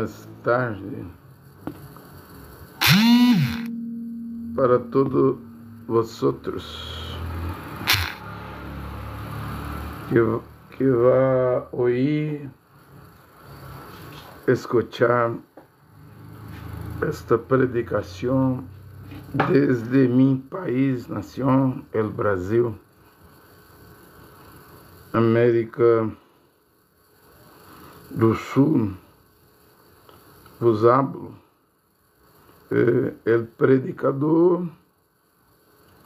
buenas tardes para todos vosotros que va a oír, escuchar esta predicación desde mi país, nación, el Brasil, América do Sul. Vos hablo, el predicador.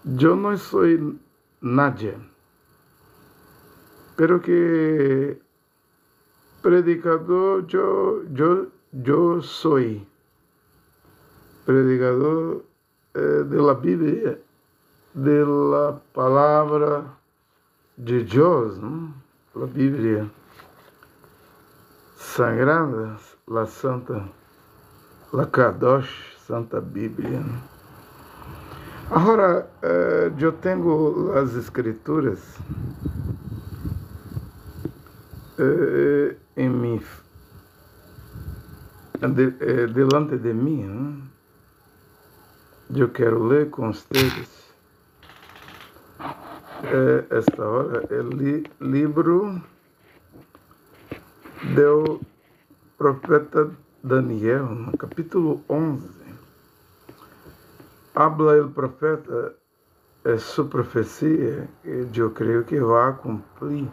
Yo no soy nadie, pero que predicador yo soy predicador de la Biblia, de la palabra de Dios, ¿no? La Biblia sagrada, la Santa, la Kadosh, Santa Bíblia. Agora, eu tenho as Escrituras delante de mim. Né? Eu quero ler com vocês esta hora o livro do profeta Daniel, no capítulo 11. Habla el profeta sua profecia, que eu creio que vai cumprir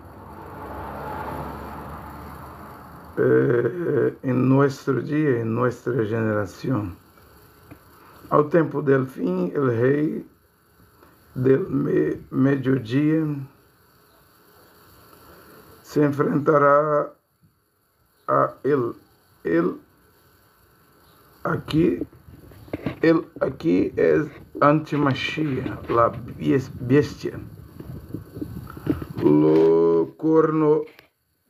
em nosso dia, em nossa geração. Ao tempo del fim, o rei del mediodía se enfrentará a ele. Aqui é Antimachia, la bestia, lo corno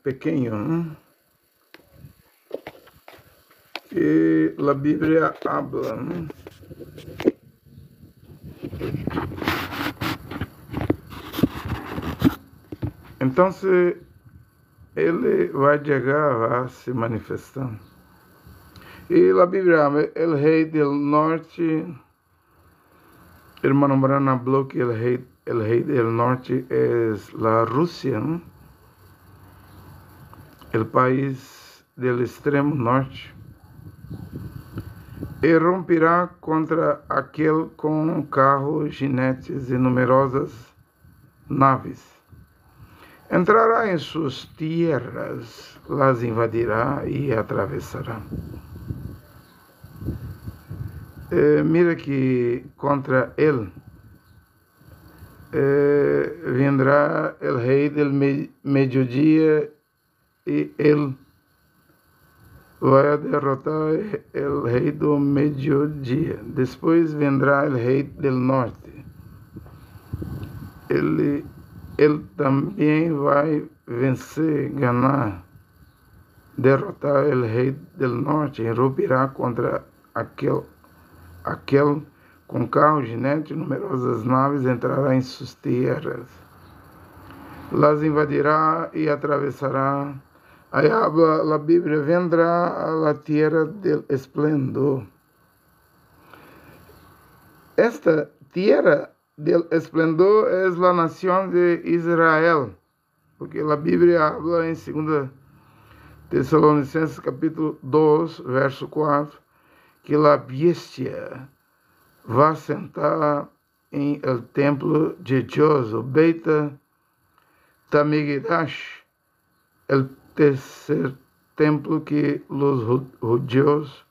pequeño, ¿no? Que la Biblia habla, ¿no? Entonces, ele vai chegar, vai se manifestar. E a Bíblia habla, el rei del norte, hermano Brana habló que el rey del norte es la Rusia, ¿no? El país del extremo norte. E romperá contra aquele com carros, jinetes e numerosas naves. Entrará em suas tierras, las invadirá e atravessará. Mira que contra ele vendrá o rei del mediodía e ele vai derrotar o rei do mediodía. Depois vendrá o rei del norte. Ele também vai vencer, ganhar, derrotar o rei del norte e romperá contra aquele com carros, jinetes e numerosas naves entrará em suas terras. Las invadirá e atravessará. Aí habla a Bíblia, vendrá a la tierra del esplendor. Esta tierra del esplendor é a nação de Israel, porque a Bíblia habla em 2 Tessalonicenses capítulo 2, verso 4, que a bestia vai sentar em el templo de Deus, o Beit Tamigdash, el tercer templo que os judíos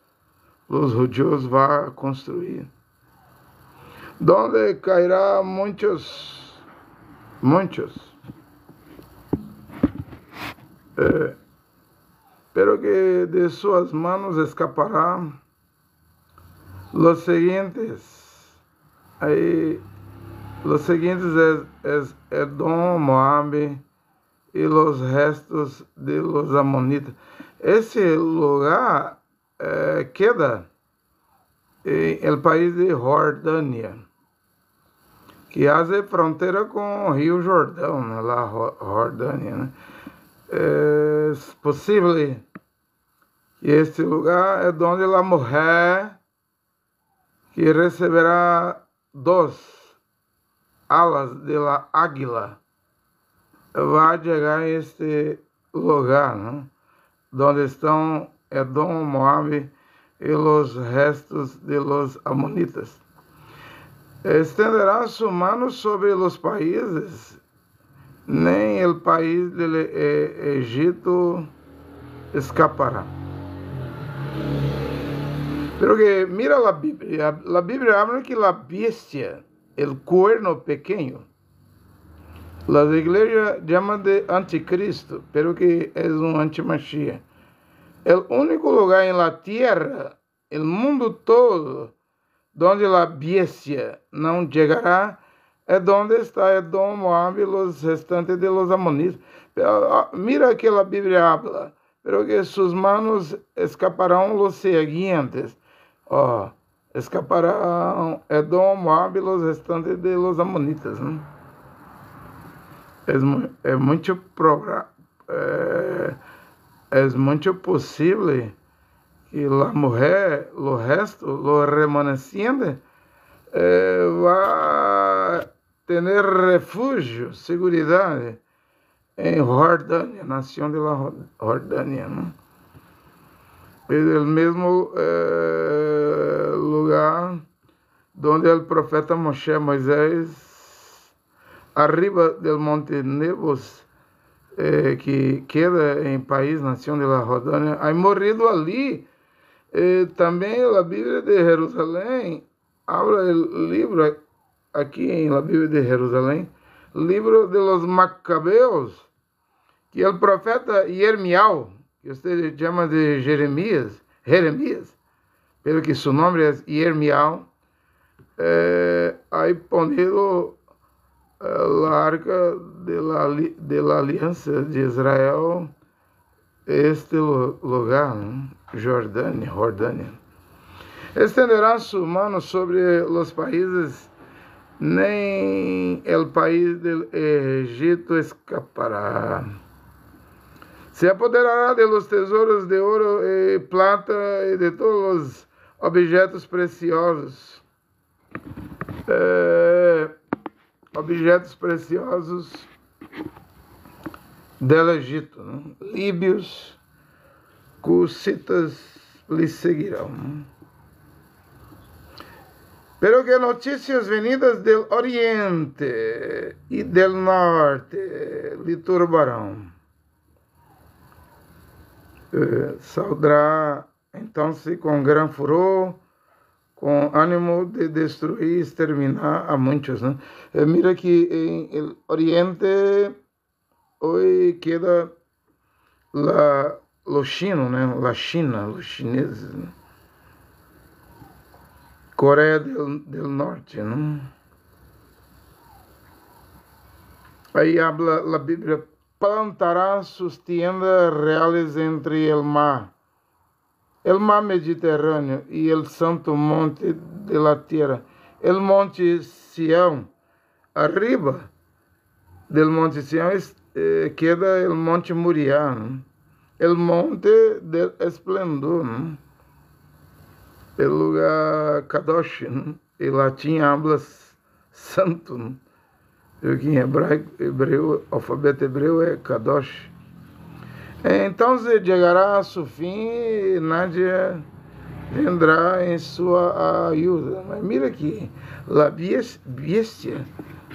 vão construir, donde cairá muitos, pero que de suas manos escapará los siguientes. Aí, los siguientes es Edom, Moabe e los restos de los amonitas. Esse lugar queda em el país de Jordânia, que hace fronteira com o Rio Jordão, né, lá Jordânia, né? É possível E este lugar é onde a mulher que receberá duas alas de la águila vai chegar a este lugar, né? Onde estão Edom, Moabe e os restos de los amonitas. Estenderá su mano sobre os países, nem o país do Egito escapará. Pero que mira a Bíblia habla que a bestia, o cuerno pequeño, las iglesias llaman de anticristo, pero que é antimashiach. O único lugar em la tierra, o mundo todo, donde a bestia não chegará, é onde está Edom, Moab e os restantes de los amonitas. Mira que a Bíblia habla, pero que sus manos escaparão los siguientes. Escaparão Edom, Moab e os restantes de los amonitas. Né? É muito possível que a mulher, o resto, o remanescente, vai ter refúgio, segurança em Jordânia, nação de la Jordânia, né? É o mesmo lugar onde o profeta Moisés, arriba do monte Nebos, que queda em país, nação de la Jordânia, aí morrido ali. Também a Bíblia de Jerusalém, habla o livro aqui em la Bíblia de Jerusalém, livro de los Macabeus, que o profeta Jeremias, que você chama de Jeremias, pelo que seu nome é Jeremias, aí ponido a arca de la aliança de Israel, este lugar, né? Jordânia. Estenderá sua mão sobre os países, nem o país do Egito escapará. Se apoderará de los tesouros de ouro e plata e de todos os objetos preciosos. Del Egito, né? Líbios, cusitas lhe seguirão. Né? Pero que notícias venidas del Oriente e del Norte lhe turbarão. Saldrá então-se com gran furor, com ânimo de destruir e exterminar a muitos. Né? Mira que em el Oriente hoje queda los chinos, né? La China, os chineses, né? Coreia do Norte, né? Aí habla a Bíblia, plantará sus tiendas reales entre el mar Mediterrâneo e el santo monte de la tierra, el monte Sião. Arriba del monte Sião queda el monte Moriá, né? El monte del esplendor, né? El lugar Kadosh, né? Em latim habla santo, né? Porque em hebreu, alfabeto hebreu é Kadosh. Então chegará a seu fim e nadie vendrá em sua ajuda. Mas mira aqui, a bestia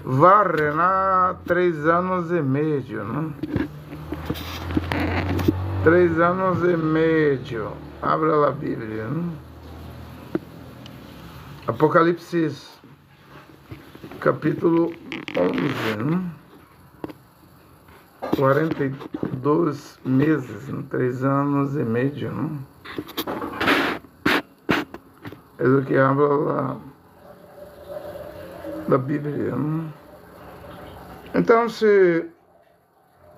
vai reinar 3 anos e meio, né? 3 anos e meio. Abra a Bíblia, né? Apocalipse, capítulo 11, né? 42 meses, né? 3 anos e meio, né? É do que habla da Bíblia, né? Então,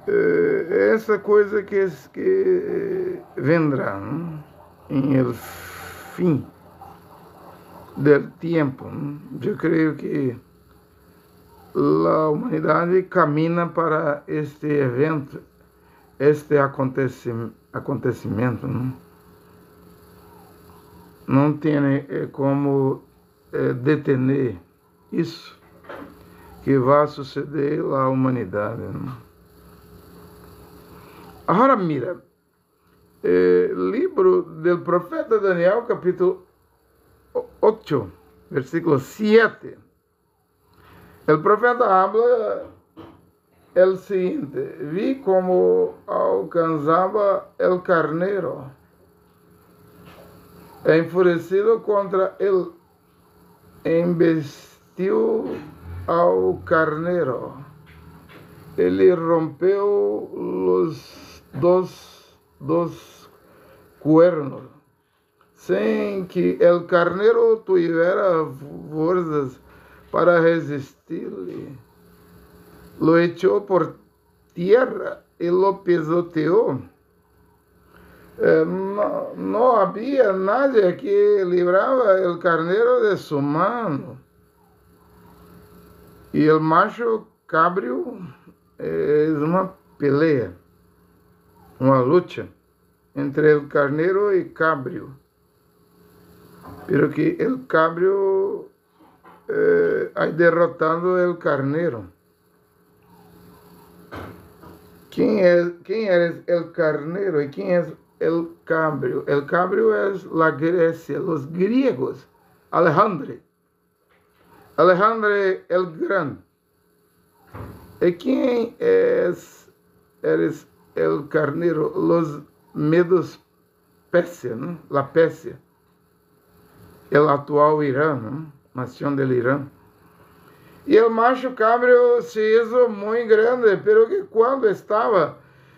essa coisa que vendrá, né? Em el fim del tempo, né? Eu creio que a humanidade caminha para este evento, este acontecimento, né? não tem como detener isso que vai suceder à humanidade. Né? Agora mira, livro do profeta Daniel, capítulo 8, versículo 7. O profeta habla o seguinte: vi como alcançava o carneiro, enfurecido contra ele, embestiu ao carneiro. Ele rompeu os dos cuernos, sem que o carneiro tivera forças para resistir-lhe. Lo echou por tierra e lo pisoteou. Não havia nadie que librava o carneiro de sua mão. E o macho cabrio é uma pelea, uma luta entre o carneiro e cabrio. Pero que o cabrio aí derrotando o carneiro. Quem é o carneiro e quem é o cabrio? O cabrio é a Grécia, os griegos. Alejandro el Grande. E quem eres o carneiro? Los Medos Pérsia, né? La Pérsia. O atual Irã, né? Nação do Irã. E o macho cabrio se hizo muito grande, pero que quando estava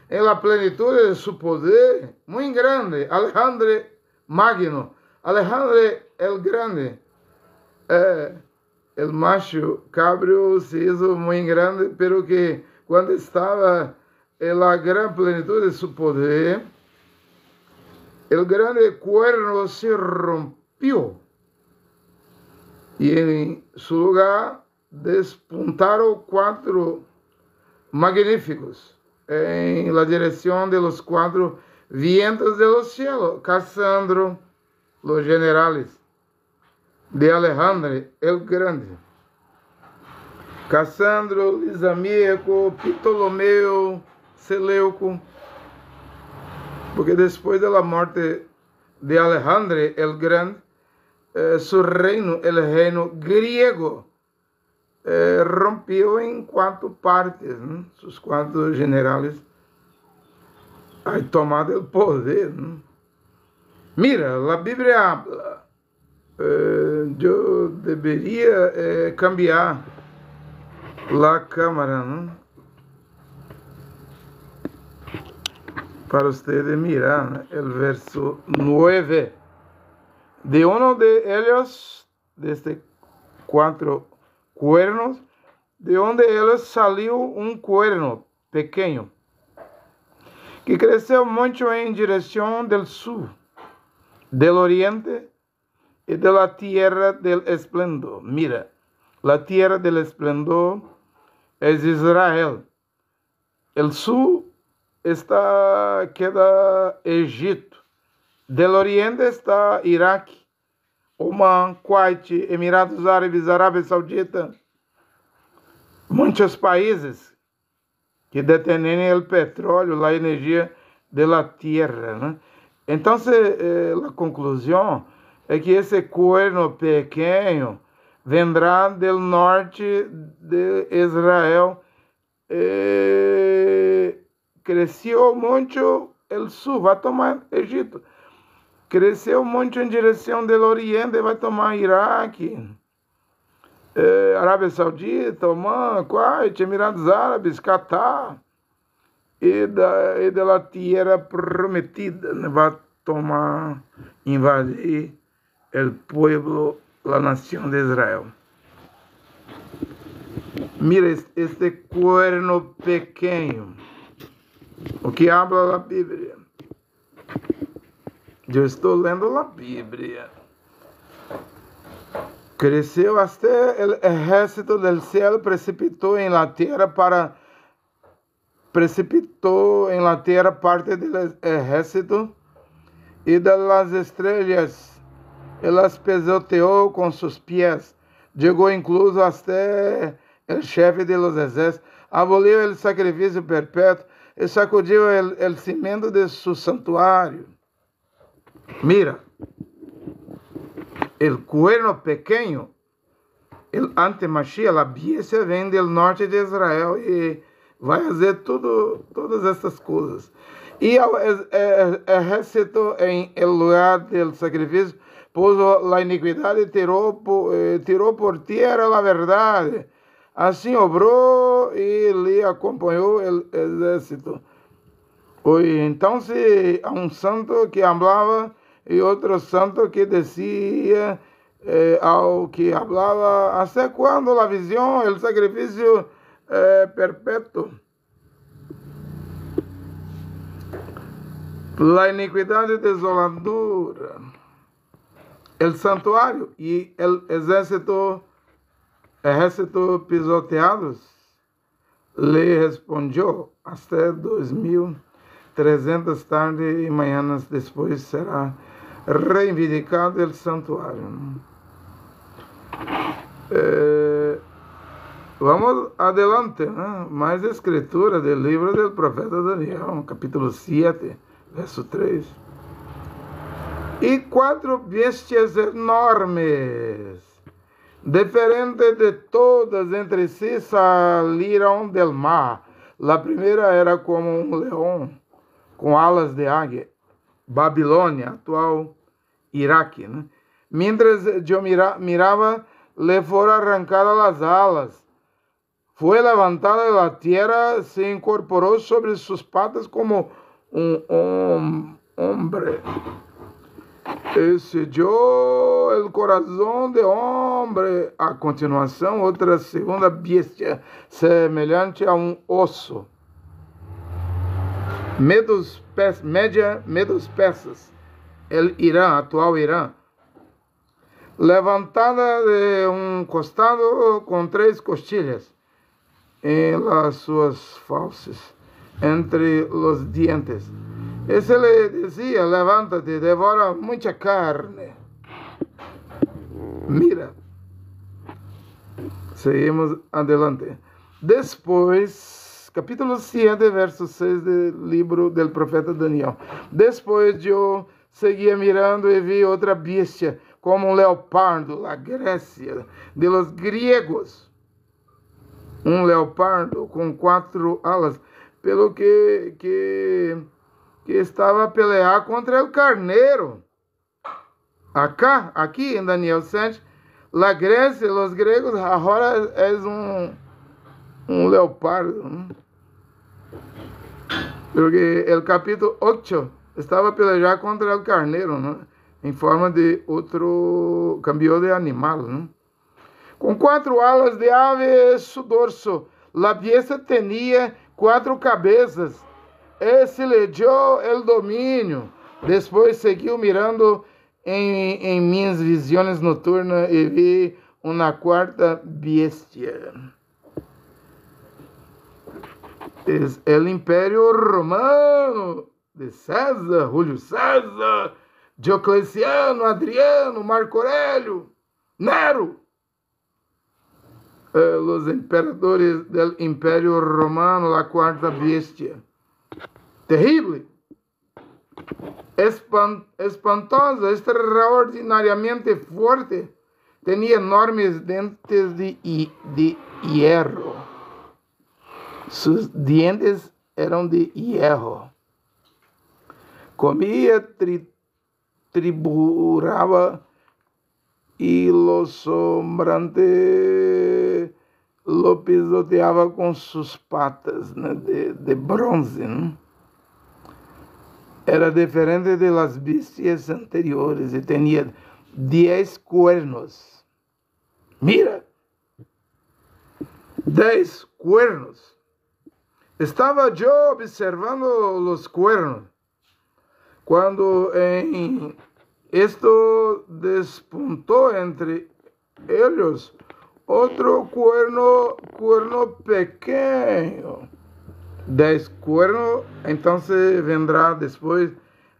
em la plenitude de su poder, muito grande, Alejandro Magno, Alejandro el Grande, o macho cabrio se hizo muito grande, pero que quando estava em la gran plenitude de su poder, el grande cuerno se rompió e em su lugar despuntaram 4 magníficos em la direção de los 4 vientos de los cielos, cazando los generales de Alejandro el Grande, Cassandro, Lisaniaco, Ptolomeu, Seleuco, porque depois da morte de Alejandro el Grande, su reino, el reino griego, rompió en 4 partes, ¿no? Sus 4 generales han tomado el poder, ¿no? Mira, la Biblia habla, yo debería cambiar la cámara, ¿no? Para ustedes mirar, ¿no? El verso 9. De uno de ellos, de este 4 cuernos, de onde ellos salió un cuerno pequeño, que creció mucho en dirección del sur, del oriente y de la tierra del esplendor. Mira, la tierra del esplendor es Israel. El sur queda Egipto. Del oriente está Irak, Oman, Kuwait, Emirados Árabes, Arábia Saudita, muitos países que detêm o petróleo, a energia da terra, né? Então, a conclusão é que esse cuerno pequeno vendrá do norte de Israel. Cresceu muito o sul, vai tomar Egito. Cresceu muito em direção do Oriente, vai tomar Iraque, Arábia Saudita, Oman, Kuwait, Emirados Árabes, Catar, e da terra prometida, vai tomar, invadir o povo, a nação de Israel. Mira este cuerno pequeno, o que habla a Bíblia. Eu estou lendo a Bíblia. Cresceu até o exército del cielo, precipitou em la terra parte do exército e de las estrellas y las pisoteó con sus pies. Llegó incluso hasta el jefe de los ejércitos, abolió el sacrificio perpetuo y sacudió el cimiento de su santuario. Mira, el cuerno pequeño, el antimashiach, la bestia vem del norte de Israel y vai fazer todas estas cosas. Y el ejército en el lugar del sacrificio puso la iniquidad y tiró por tierra la verdad. Así obró y le acompañó el ejército. Entonces, a un santo que hablaba y otro santo que decía ao que hablaba, ¿hasta cuándo la visión, el sacrificio perpetuo? La iniquidad y desoladura, el santuario y el ejército pisoteados, le respondió, hasta 2300 tardes y mañanas después será reivindicado el santuario. Vamos adelante, ¿no? Más escritura del libro del profeta Daniel, capítulo 7, verso 3. Y 4 bestias enormes, diferentes de todas entre sí, salieron del mar. La primera era como un león, con alas de águia, Babilônia, atual Iraque, né? Mientras yo miraba, le fueron arrancadas las alas. Fue levantada de la tierra, se incorporó sobre sus patas como un hombre. Selló el corazón de hombre. A continuación, otra segunda bestia, semelhante a un oso. Medos persas, el Irán, actual Irán, levantada de un costado con 3 costillas en las sus fauces, entre los dientes. Ese le decía, levántate, devora mucha carne. Mira, seguimos adelante. Después, capítulo 7, verso 6 del libro del profeta Daniel. Después yo seguía mirando y vi otra bestia, como un leopardo, la Grecia de los griegos. Un leopardo con 4 alas, pelo que estaba a pelear contra el carnero. Aquí en Daniel 7, la Grecia, los griegos, ahora es un leopardo, ¿no? Porque el capítulo 8 estaba a pelear contra el carnero, ¿no? En forma de otro cambio de animal, ¿no? Con 4 alas de ave su dorso, la bestia tenía 4 cabezas. Se le dio el dominio. Después seguiu mirando en mis visiones nocturnas y vi una 4ª bestia. Es el imperio romano de César, Julio César, Diocleciano, Adriano, Marco Aurelio, Nero. Los emperadores del imperio romano, la 4ª bestia. Terrible, espantosa, extraordinariamente fuerte. Tenía enormes dientes de hierro. Sus dientes eran de hierro. Comía, trituraba y lo sombrante lo pisoteaba con sus patas, ¿no? de bronce, ¿no? Era diferente de las bestias anteriores y tenía 10 cuernos. Mira, 10 cuernos. Estaba yo observando los cuernos cuando esto despuntó entre ellos otro cuerno pequeño. 10 cuernos, entonces vendrá después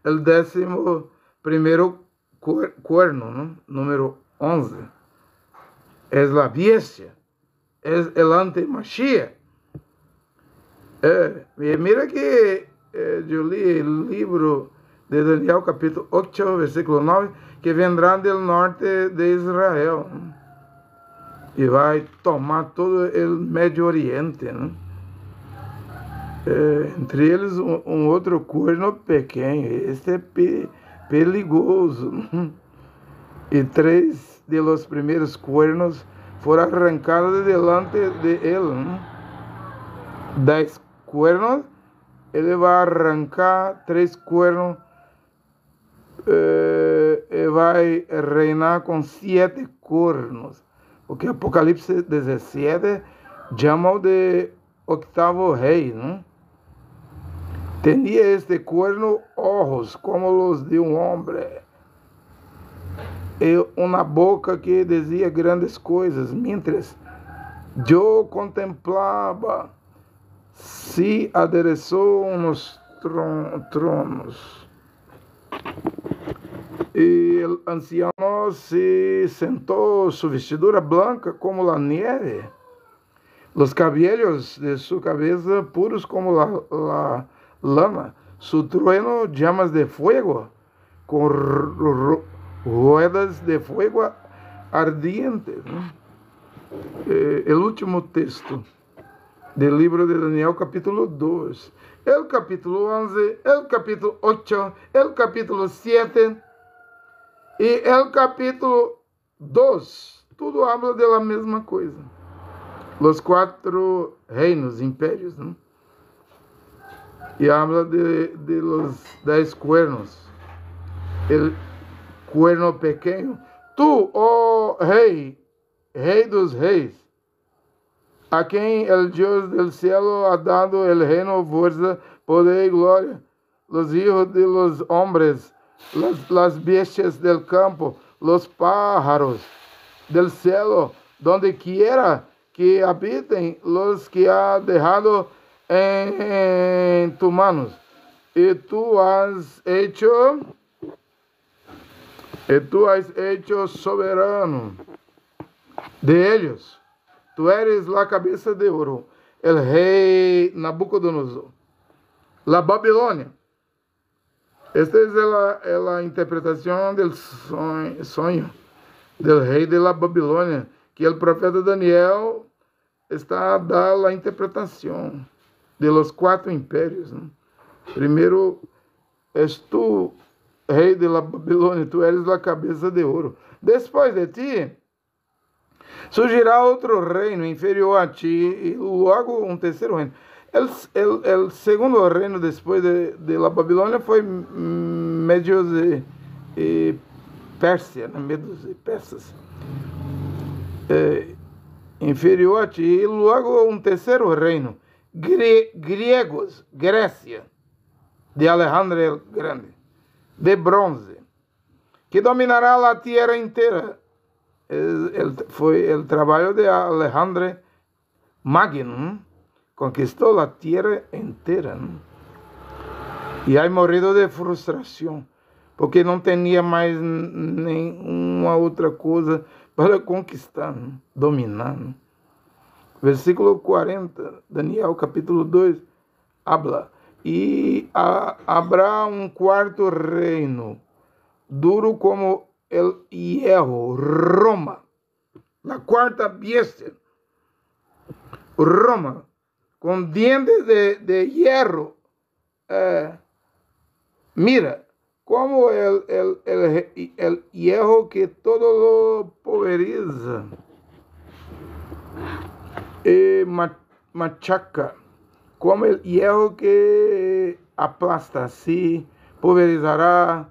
el 11º cuerno, ¿no? Número 11. Es la bestia. Es el anti-Mashiach. Mira que yo leí el libro de Daniel capítulo 8, versículo 9, que vendrán del norte de Israel, ¿no? Y va a tomar todo el Medio Oriente, ¿no? Entre eles um outro cuerno pequeno, este é perigoso, ¿no? E 3 de los primeiros cuernos foram arrancados de delante de ele, ¿no? 10 cuernos, ele vai arrancar 3 cuernos e vai reinar com 7 cuernos, porque Apocalipse 17 chama de octavo rei, ¿no? Tenía este cuerno ojos como los de un hombre y una boca que decía grandes cosas. Mientras yo contemplaba, se aderezó unos tronos. Y el anciano se sentó, su vestidura blanca como la nieve, los cabellos de su cabeza puros como la lana, su trueno llamas de fuego, con ruedas de fuego ardientes, ¿no? El último texto del libro de Daniel, capítulo 2, el capítulo 11, el capítulo 8, el capítulo 7 y el capítulo 2, todo habla de la misma cosa. Los 4 reinos, impérios, ¿no? Y habla de los 10 cuernos. El cuerno pequeño. Tú, oh rey, rey dos reis, a quien el Dios del cielo ha dado el reino, fuerza, poder y gloria, los hijos de los hombres, las bestias del campo, los pájaros del cielo, donde quiera que habiten, los que ha dejado en tus manos, y tú has hecho soberano de ellos. Tú eres la cabeza de oro, el rey Nabucodonosor. La Babilonia. Esta es la interpretación del sueño del rey de la Babilonia, que el profeta Daniel está a dar la interpretación de los 4 impérios, ¿no? Primero, es tú, rey de la Babilonia, tú eres la cabeza de oro. Después de ti, surgirá otro reino inferior a ti, y luego un tercero reino. El segundo reino después de la Babilonia fue Medios de Pérsia, Medos e Persas. Inferior a ti, e logo um terceiro reino, gregos, Grécia, de Alejandro el Grande, de bronze, que dominará a terra inteira. Foi o trabalho de Alejandro Magno, conquistou a terra inteira, e aí morrido de frustração, porque não tinha mais nenhuma outra coisa para conquistar, dominar. Versículo 40, Daniel capítulo 2, habla. E habrá um quarto reino, duro como el hierro, Roma, la quarta bestia, Roma, con dientes de hierro. Mira, como el hierro que todo lo pulveriza y machaca, como el hierro que aplasta, así pulverizará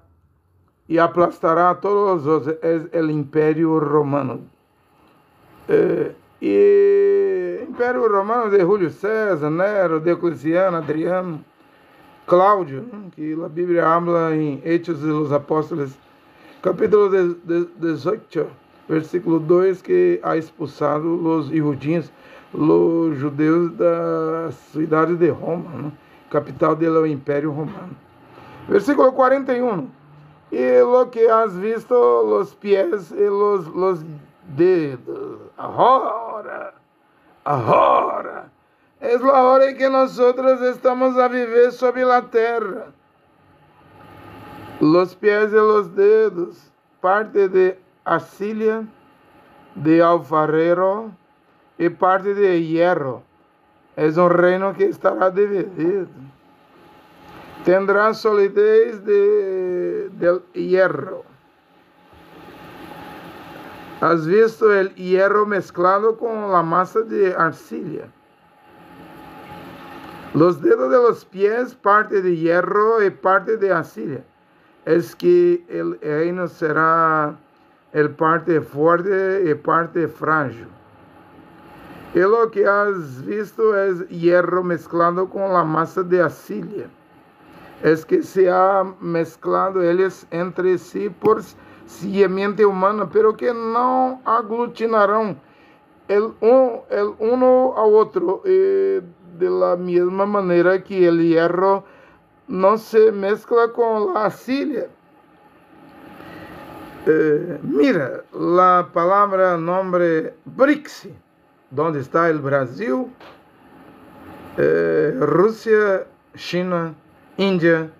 y aplastará a todos los otros. Es el imperio romano. Y el imperio romano de Julio César, Nero, Diocleciano, Adriano, Cláudio, que a Bíblia habla em Hechos de los Apóstolos, capítulo 18, versículo 2, que ha expulsado os judíos, os judeus da cidade de Roma, capital do Império Romano. Versículo 41, y lo que has visto, los pies y los dedos. Ahora, es la hora en que nosotros estamos a vivir sobre la tierra. Los pies y los dedos, parte de arcilla, de alfarero y parte de hierro. Es un reino que estará dividido. Tendrá solidez del hierro. ¿Has visto el hierro mezclado con la masa de arcilla? Los dedos de los pies, parte de hierro y parte de arcilla. Es que el reino será el parte fuerte y parte frágil. Y lo que has visto es hierro mezclado con la masa de arcilla. Es que se ha mezclado ellos entre sí por simiente humana, pero que no aglutinarán el uno a otro, de la misma manera que el hierro no se mezcla con la arcilla. Mira, la palabra nombre BRICS, donde está el Brasil, Rusia, China, Índia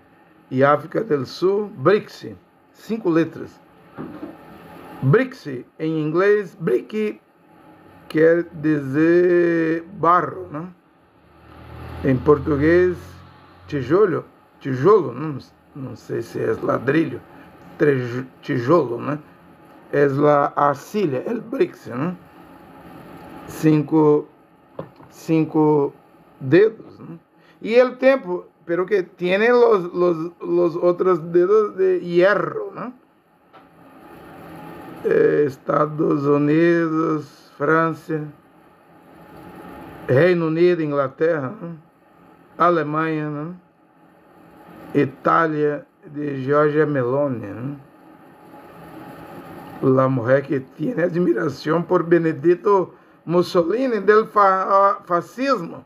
e África do Sul, BRICS, 5 letras. BRICS, em inglês, brick quer dizer barro, né? Em português, tijolo, não sei se é ladrilho, tijolo, né? É a arcilha, é o BRICS, né? 5 dedos, né? E o tempo, pero que tiene los otros dedos de hierro, ¿no? Estados Unidos, Francia, Reino Unido, Inglaterra, ¿no? Alemanha, ¿no? Itália, de Giorgia Meloni, ¿no? La mujer que tiene admiración por Benedito Mussolini del fascismo,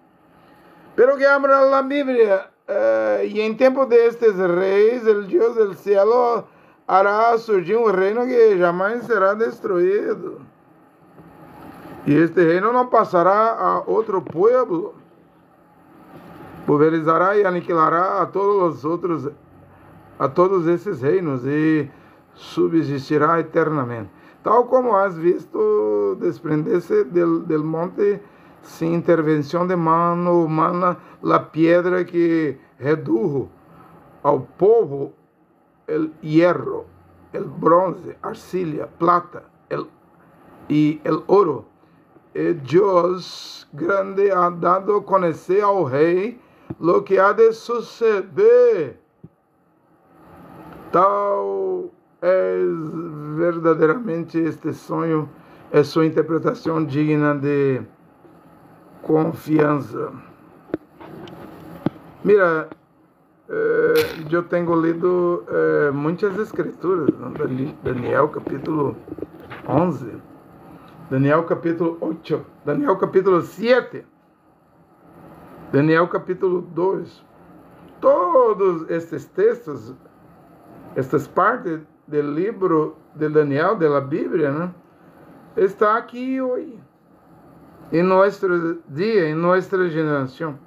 pero que abra la Biblia. Y en tiempo de estos reyes, el Dios del cielo hará surgir un reino que jamás será destruido. Y este reino no pasará a otro pueblo. Pulverizará y aniquilará a todos esses reinos y subsistirá eternamente. Tal como has visto desprenderse del monte sin intervención de mano humana, la piedra que redujo ao povo el hierro, el bronce, arcilla, plata y el oro. Dios grande ha dado a conhecer ao rei lo que ha de suceder. Tal es verdaderamente este sonho, é sua interpretação digna de confiança. Mira, eu tenho lido muitas escrituras, ¿no? Daniel capítulo 11, Daniel capítulo 8, Daniel capítulo 7, Daniel capítulo 2. Todos estes textos, estas partes do livro de Daniel, da Bíblia, né, está aqui hoje. Em nosso dia, em nossa geração.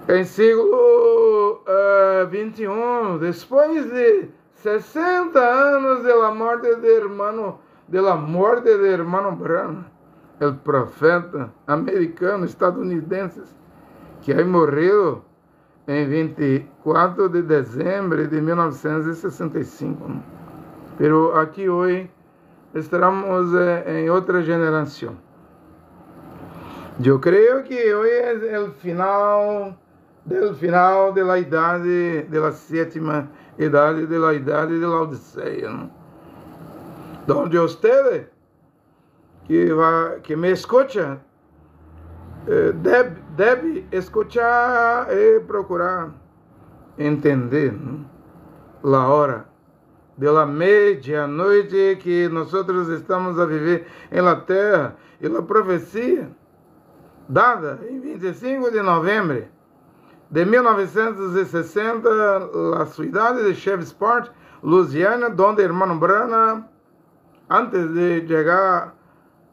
Em século 21, depois de 60 anos da morte de hermano Branham, o profeta americano, estadunidense, que ha morrido em 24 de dezembro de 1965. Pero aqui hoje estamos em outra geração. Eu creio que hoje é o final da idade, da sétima idade, da idade de Laodiceia, ¿no? Donde usted que me escucha deve escuchar e procurar entender, ¿no? La hora de la medianoite que nós estamos a viver em la terra, e a profecia dada em 25 de novembro de 1960, la ciudad de Shreveport, Louisiana, donde hermano Branham, antes de llegar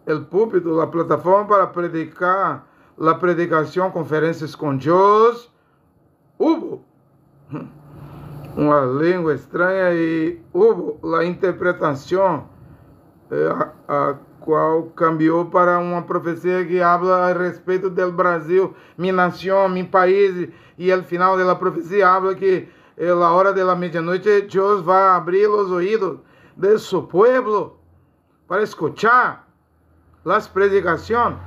al púlpito, la plataforma para predicar la predicación, conferencias con Dios, hubo una lengua extraña y hubo la interpretación a cual cambió para una profecía que habla a respeto del Brasil, mi nación, mi país, y al final de la profecía habla que a la hora de la medianoche Dios va a abrir los oídos de su pueblo para escuchar las predicaciones.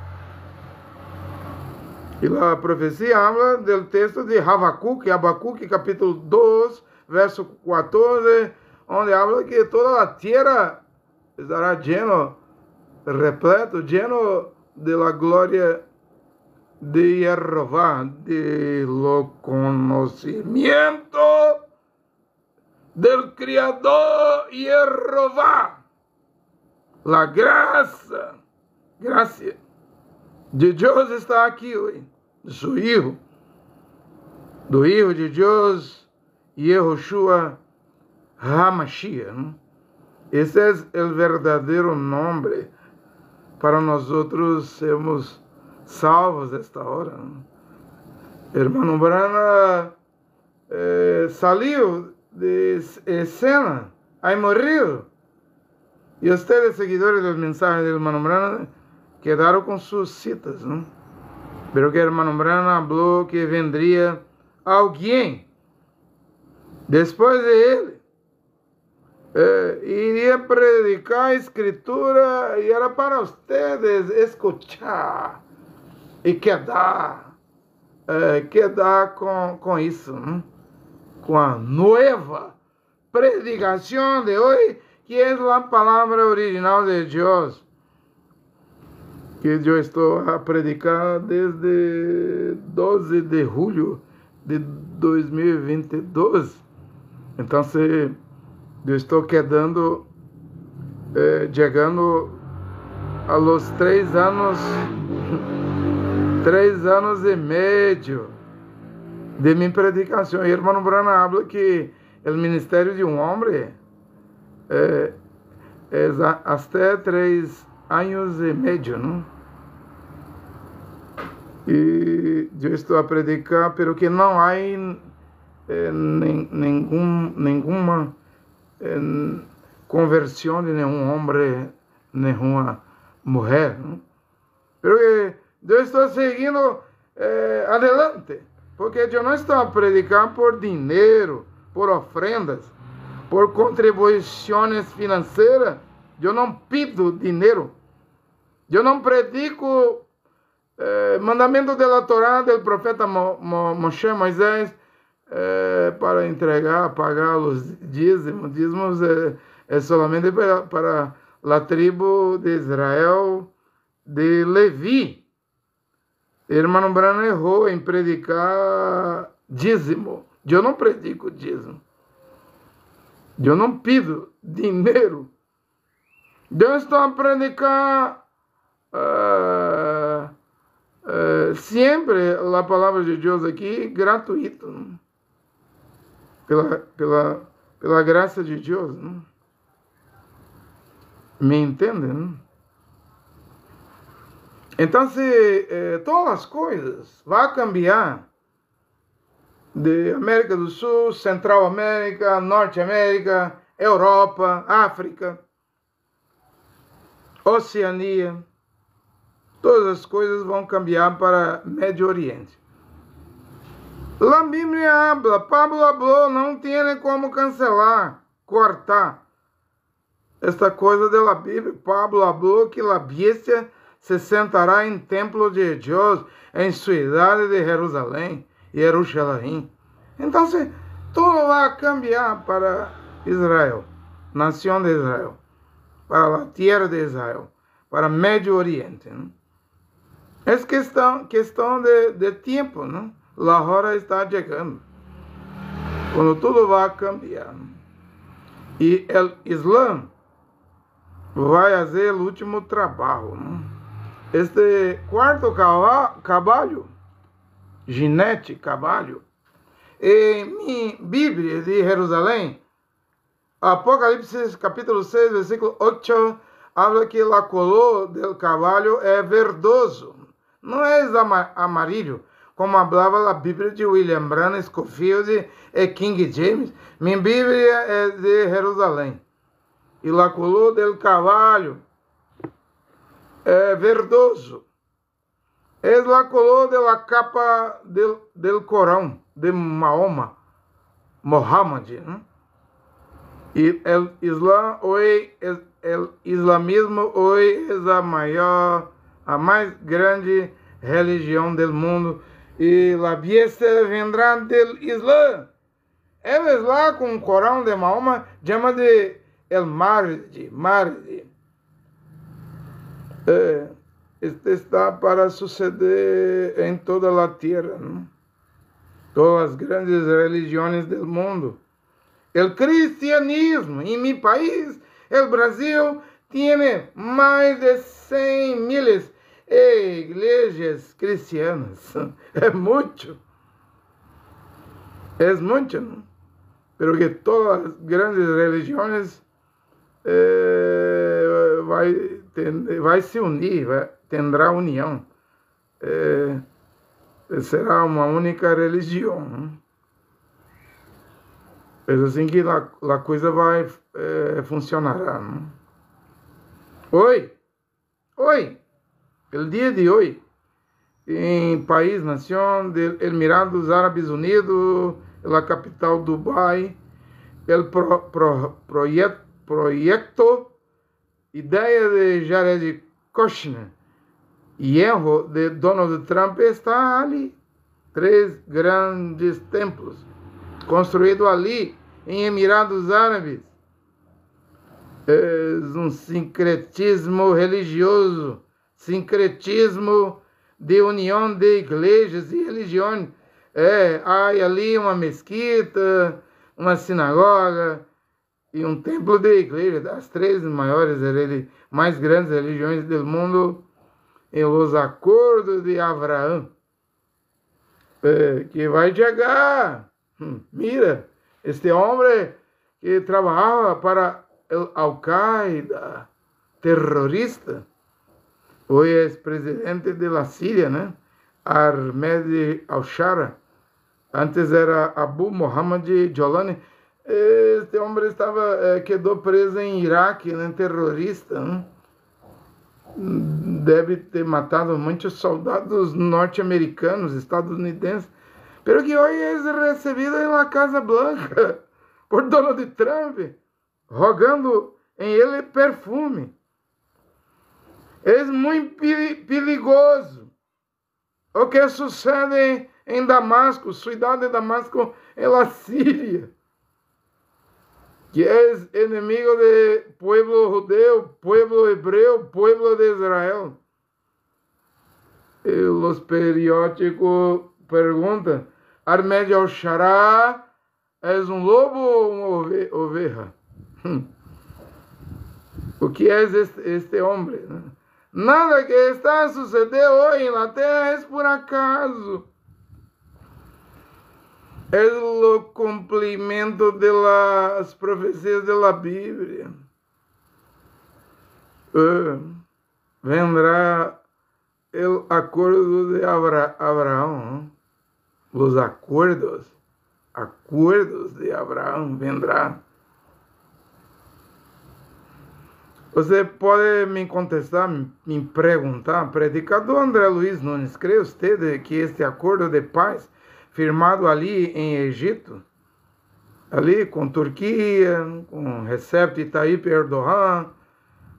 E a profecia habla del texto de Habacuque capítulo 2, verso 14, onde habla que toda a terra estará repleto, lleno de la gloria de Jehová, de lo conocimiento del Criador Jehová. La gracia de Deus está aqui hoje, do Hijo de Deus, Yehoshua HaMashiach. Esse é o verdadeiro nome para nós outros sermos salvos esta hora. Hermano Branham saiu de cena, aí morreu. E vocês, seguidores das mensagens do hermano Branham, quedaram com suas citas, não? Pero que o hermano Branham falou que vendria alguém depois de ele, iria predicar a escritura e era para vocês escuchar e quedar com isso, não? Com a nova predicação de hoje, que é a palavra original de Deus, que eu estou a predicar desde 12 de julho de 2022. Então, eu estou chegando a los 3 anos e meio de minha predicação. E o irmão Branham habla que o ministério de um homem é até 3 anos e meio, não? E eu estou a predicar, pero que não há nenhuma conversão de nenhum homem, nenhuma mulher, não? Pero que eu estou seguindo adelante, porque eu não estou a predicar por dinheiro, por ofrendas, por contribuições financeiras. Eu não pido dinheiro. Eu não predico mandamento da Torá do profeta Moisés para entregar, pagar os dízimos. Dízimos é somente para a tribo de Israel, de Levi. Irmão Branham errou em predicar dízimo. Eu não predico dízimo. Eu não pido dinheiro. Eu estou a predicar sempre a palavra de Deus aqui, gratuito, não? Pela graça de Deus, não? Me entendem, não? Então, se todas as coisas vão cambiar de América do Sul, Central América, Norte América, Europa, África, Oceania, todas as coisas vão cambiar para Médio Oriente. A Bíblia habla, Pablo falou, não tem como cancelar, cortar esta coisa da Bíblia. Pablo falou que a bestia se sentará em templo de Deus, em cidade de Jerusalém. Então, tudo vai cambiar para Israel, nação de Israel, para a terra de Israel, para Médio Oriente. Não? É questão de tempo, não? A hora está chegando, quando tudo vai cambiar. Não? E o Islã vai fazer o último trabalho. Não? Este quarto cavalo jinete, cavalo. Em minha Bíblia de Jerusalém, Apocalipse capítulo 6, versículo 8, habla que a color del caballo é verdoso, não é amarillo, como falava a Bíblia de William Branham, Scofield e King James. Minha Bíblia é de Jerusalém. E a color del caballo é verdoso. É a color de la capa del Corão de Mahoma, Muhammad. E o Islã hoje, o islamismo hoje é a mais grande religião do mundo. E a fiesta vendrá do Islã. El Islã com o Corão de Mahoma chama de El Mahdi. Este está para suceder em toda a terra, não? Todas as grandes religiões do mundo. O cristianismo em meu país, o Brasil, tem mais de 100 mil igrejas cristianas. É muito. É muito, não? Pero que todas as grandes religiões vai se unir, terá união. Será uma única religião. Não? É assim que a coisa vai funcionar. Não? Oi, o dia de hoje, em país, nação, dos Emirados Árabes Unidos, na capital Dubai, o projeto ideia de Jared Kushner e erro de Donald Trump está ali. 3 grandes templos construídos ali em Emirados Árabes. É um sincretismo religioso, sincretismo de união de igrejas e religiões. Há ali uma mesquita, uma sinagoga e um templo de igreja, das 3 maiores, mais grandes religiões do mundo, em os acordos de Abraão, que vai chegar. Mira, este homem que trabalhava para Al-Qaeda, terrorista, hoje é presidente da Síria, né? Ahmed al-Shara. Antes era Abu Muhammad Jolani. Este homem quedou preso em Iraque, né? Terrorista, né? Deve ter matado muitos soldados norte-americanos, estadunidenses, pero que hoje é recebido na Casa Blanca por Donald Trump, rogando em ele perfume. É muito perigoso o que sucede em Damasco, cidade de Damasco, em la Síria, que é inimigo do povo judeu, povo hebreu, povo de Israel. E os periódicos perguntam: Ahmed al-Shara é lobo ou uma oveja? O que é este homem? Né? Nada que está sucedendo hoje na Terra é por acaso. É o cumprimento das profecias da Bíblia. Vendrá o acordo de Abraão. Os acordos de Abraão vendrá. Você pode me contestar, me perguntar, predicador André Luiz Nunes, crê você que este acordo de paz firmado ali em Egito, ali com Turquia, com Recep Tayyip Erdogan,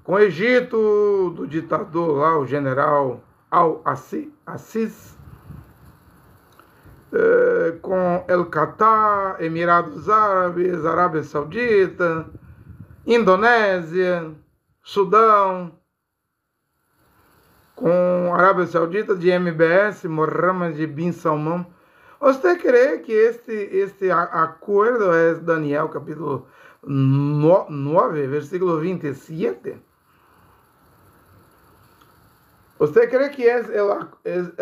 com o Egito do ditador lá, o general Al-Assis, com El Catar, Emirados Árabes, Arábia Saudita, Indonésia, Sudão, com Arábia Saudita de MBS, Mohammed bin Salman. Você crê que este acordo é Daniel capítulo 9, versículo 27? ¿Usted cree que es el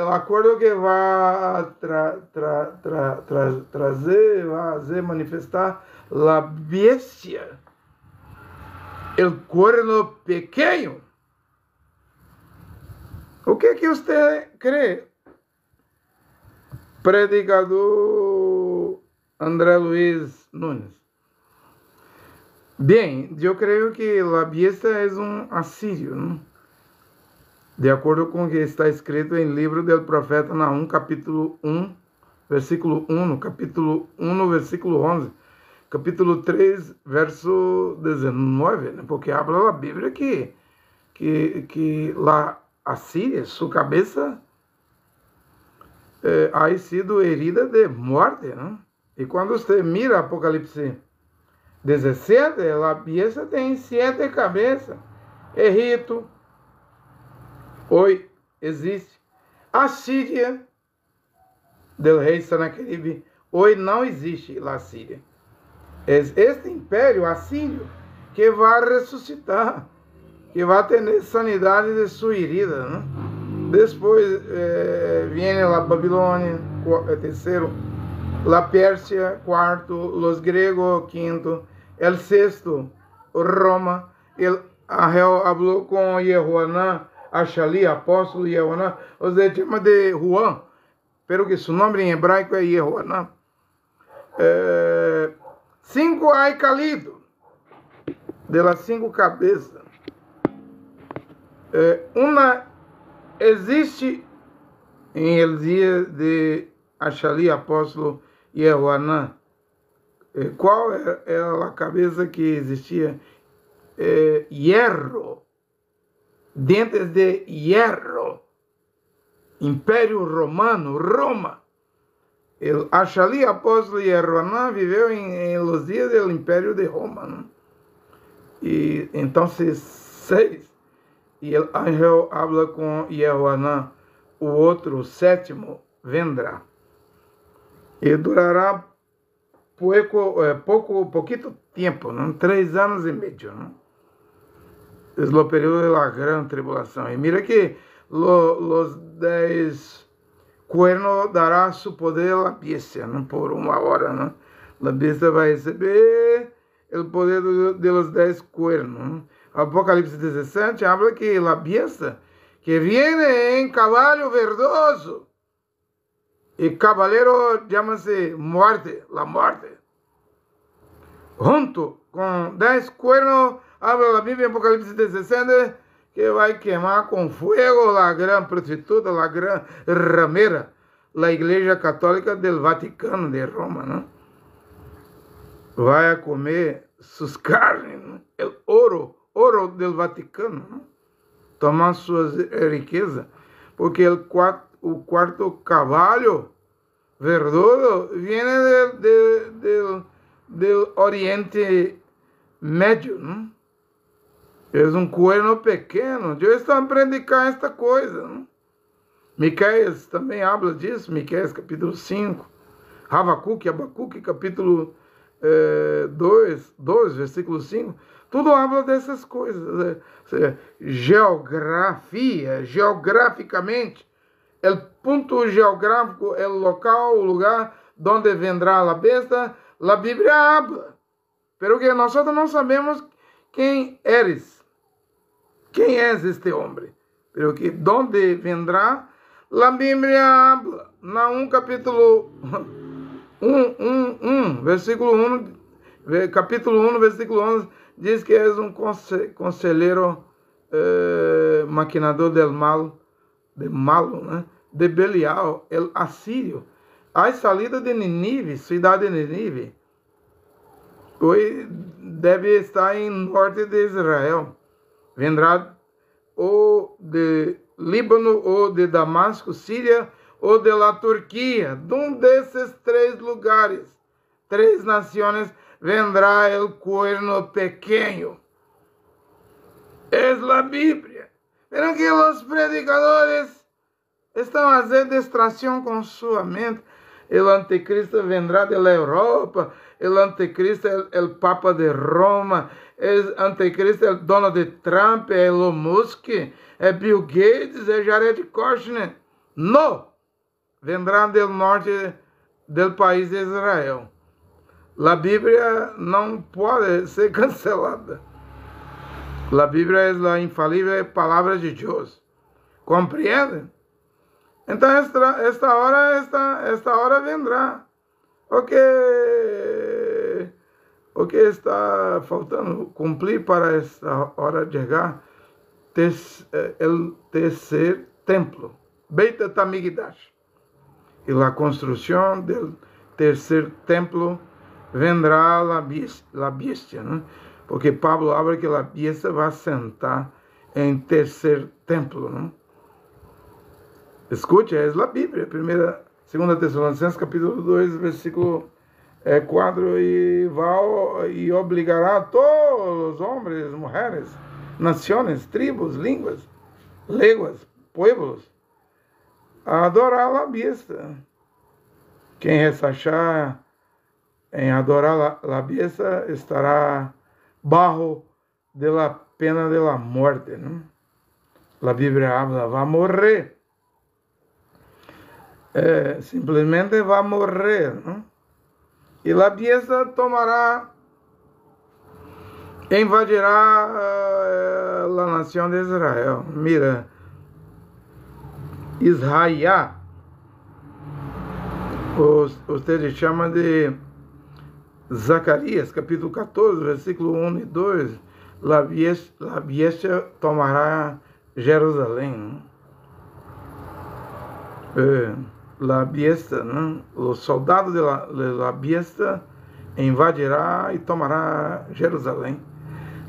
acuerdo que va a trazer, va a hacer manifestar la bestia, el cuerno pequeño? O que usted cree? Predicador André Luiz Nunes. Bien, yo creo que la bestia es un asirio, ¿no? De acordo com o que está escrito em livro do profeta Naum, capítulo 1, versículo 1, capítulo 1, versículo 11, capítulo 3, verso 19, né? Porque habla a Bíblia que a Síria, sua cabeça ha sido herida de morte, né? E quando você mira Apocalipse 17, a bestia tem 7 cabeças. Egito, hoje existe. A Síria do rei Senaqueribe, hoje não existe a Síria. É este império assírio que vai ressuscitar, que vai ter sanidade de sua herida, né? Depois vem a Babilônia, terceiro, a Pérsia, quarto, os gregos, quinto, el sexto, Roma. El Ángel falou com Yehoanã, Achali, apóstolo Yehoanã, ou seja, chama de Juan, pero que seu nome em hebraico é Yehoanã. 5 hay caído, de las 5 cabeças. Uma existe em el dia de Achali, apóstolo Yehoanã. Qual era a cabeça que existia? Hierro, dentes de hierro, Império Romano, Roma. El Achali, apóstolo Yehoanã, viveu em los dias do Império de Roma, né? E então 6, e o ángel habla com Yehoanã, o outro, o sétimo, vendrá. E durará pouquito tempo, né? 3 anos e meio, né? É o período da grande tribulação. E mira que os 10 cuernos dará su poder a la bestia, né? Por 1 hora, né? A bestia vai receber o poder de los 10 cuernos, né? Apocalipse 17 habla que a bestia que viene em cavalo verdoso, e cavaleiro chama-se morte, la morte. Junto com 10 cuernos, habla a Bíblia em Apocalipse 17, que vai queimar com fogo a grande prostituta, a grande ramera, a Igreja Católica do Vaticano de Roma, né? Vai comer suas carnes, né? O ouro do Vaticano, né? Tomar suas riquezas, porque o quarto cavalo verdoso viene del Oriente Médio, né? É cuerno pequeno. Eu estou a predicar esta coisa, né? Miqueias também habla disso, Miqueias capítulo 5, Abacuque, capítulo 2, versículo 5, tudo habla dessas coisas. Geograficamente, o ponto geográfico, o local, o lugar onde vendrá a besta, a Bíblia habla. Pero que nós não sabemos quem eres, quem é este homem. Pero que donde vendrá, a Bíblia habla. Naum capítulo 1, versículo 1, capítulo 1, versículo 11, diz que é conselheiro maquinador del malo, né? De Belial, el assírio. A salida de Nínive, cidade de Nínive, hoje deve estar em norte de Israel. Vendrá ou de Líbano, ou de Damasco, Síria, ou de la Turquia. De um desses 3 lugares, 3 nações, vendrá el cuerno pequeño. Es la Bíblia. Pero que os predicadores estão fazendo distração com sua mente. el anticristo vendrá de la Europa, el anticristo el Papa de Roma, el anticristo el Donald Trump, Elon Musk, Bill Gates, Jared Kushner. No, vendrán del norte del país de Israel. La Bíblia não pode ser cancelada. La Bíblia é a infalível palavra de Deus. Compreende? Então esta hora vendrá. O que está faltando cumprir para esta hora chegar? O terceiro templo, Beit HaMikdash. E a construção do terceiro templo vendrá la bestia, né? Porque Pablo habla que a bestia vai sentar em terceiro templo, né? Escute, é a Bíblia, 2 Tessalonicenses, capítulo 2, versículo 4, e obrigará a todos os homens, mulheres, nações, tribos, línguas, léguas, pueblos, a adorar a bestia. Quem resachar em adorar a bestia estará bajo de la pena de la muerte, ¿no? La Bíblia habla, vai morrer. Simplesmente vai morrer, ¿no? E a bestia invadirá a nação de Israel. Mira, Israel, vocês chamam de Zacarias, capítulo 14, versículo 1 e 2, la bestia tomará Jerusalém. La bestia, né? O soldado de la bestia invadirá e tomará Jerusalém.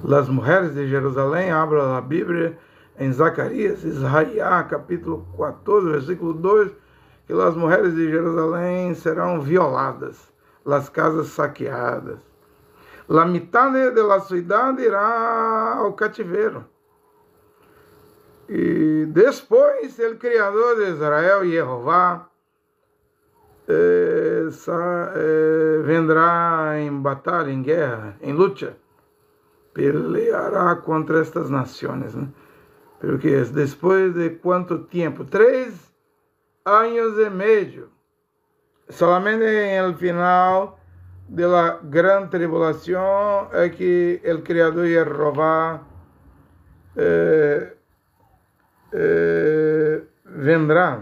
Las mulheres de Jerusalém, abra a Bíblia em Zacarias, Israel, capítulo 14, versículo 2, que as mulheres de Jerusalém serão violadas, las casas saqueadas. La mitad de la ciudad irá ao cativeiro. E depois, o Criador de Israel, Jeová, vendrá em batalha, em guerra, em luta, peleará contra estas nações, né? Porque depois de quanto tempo? 3 anos e meio. Solamente en el final de la gran tribulación é que el Criador Jehová vendrá,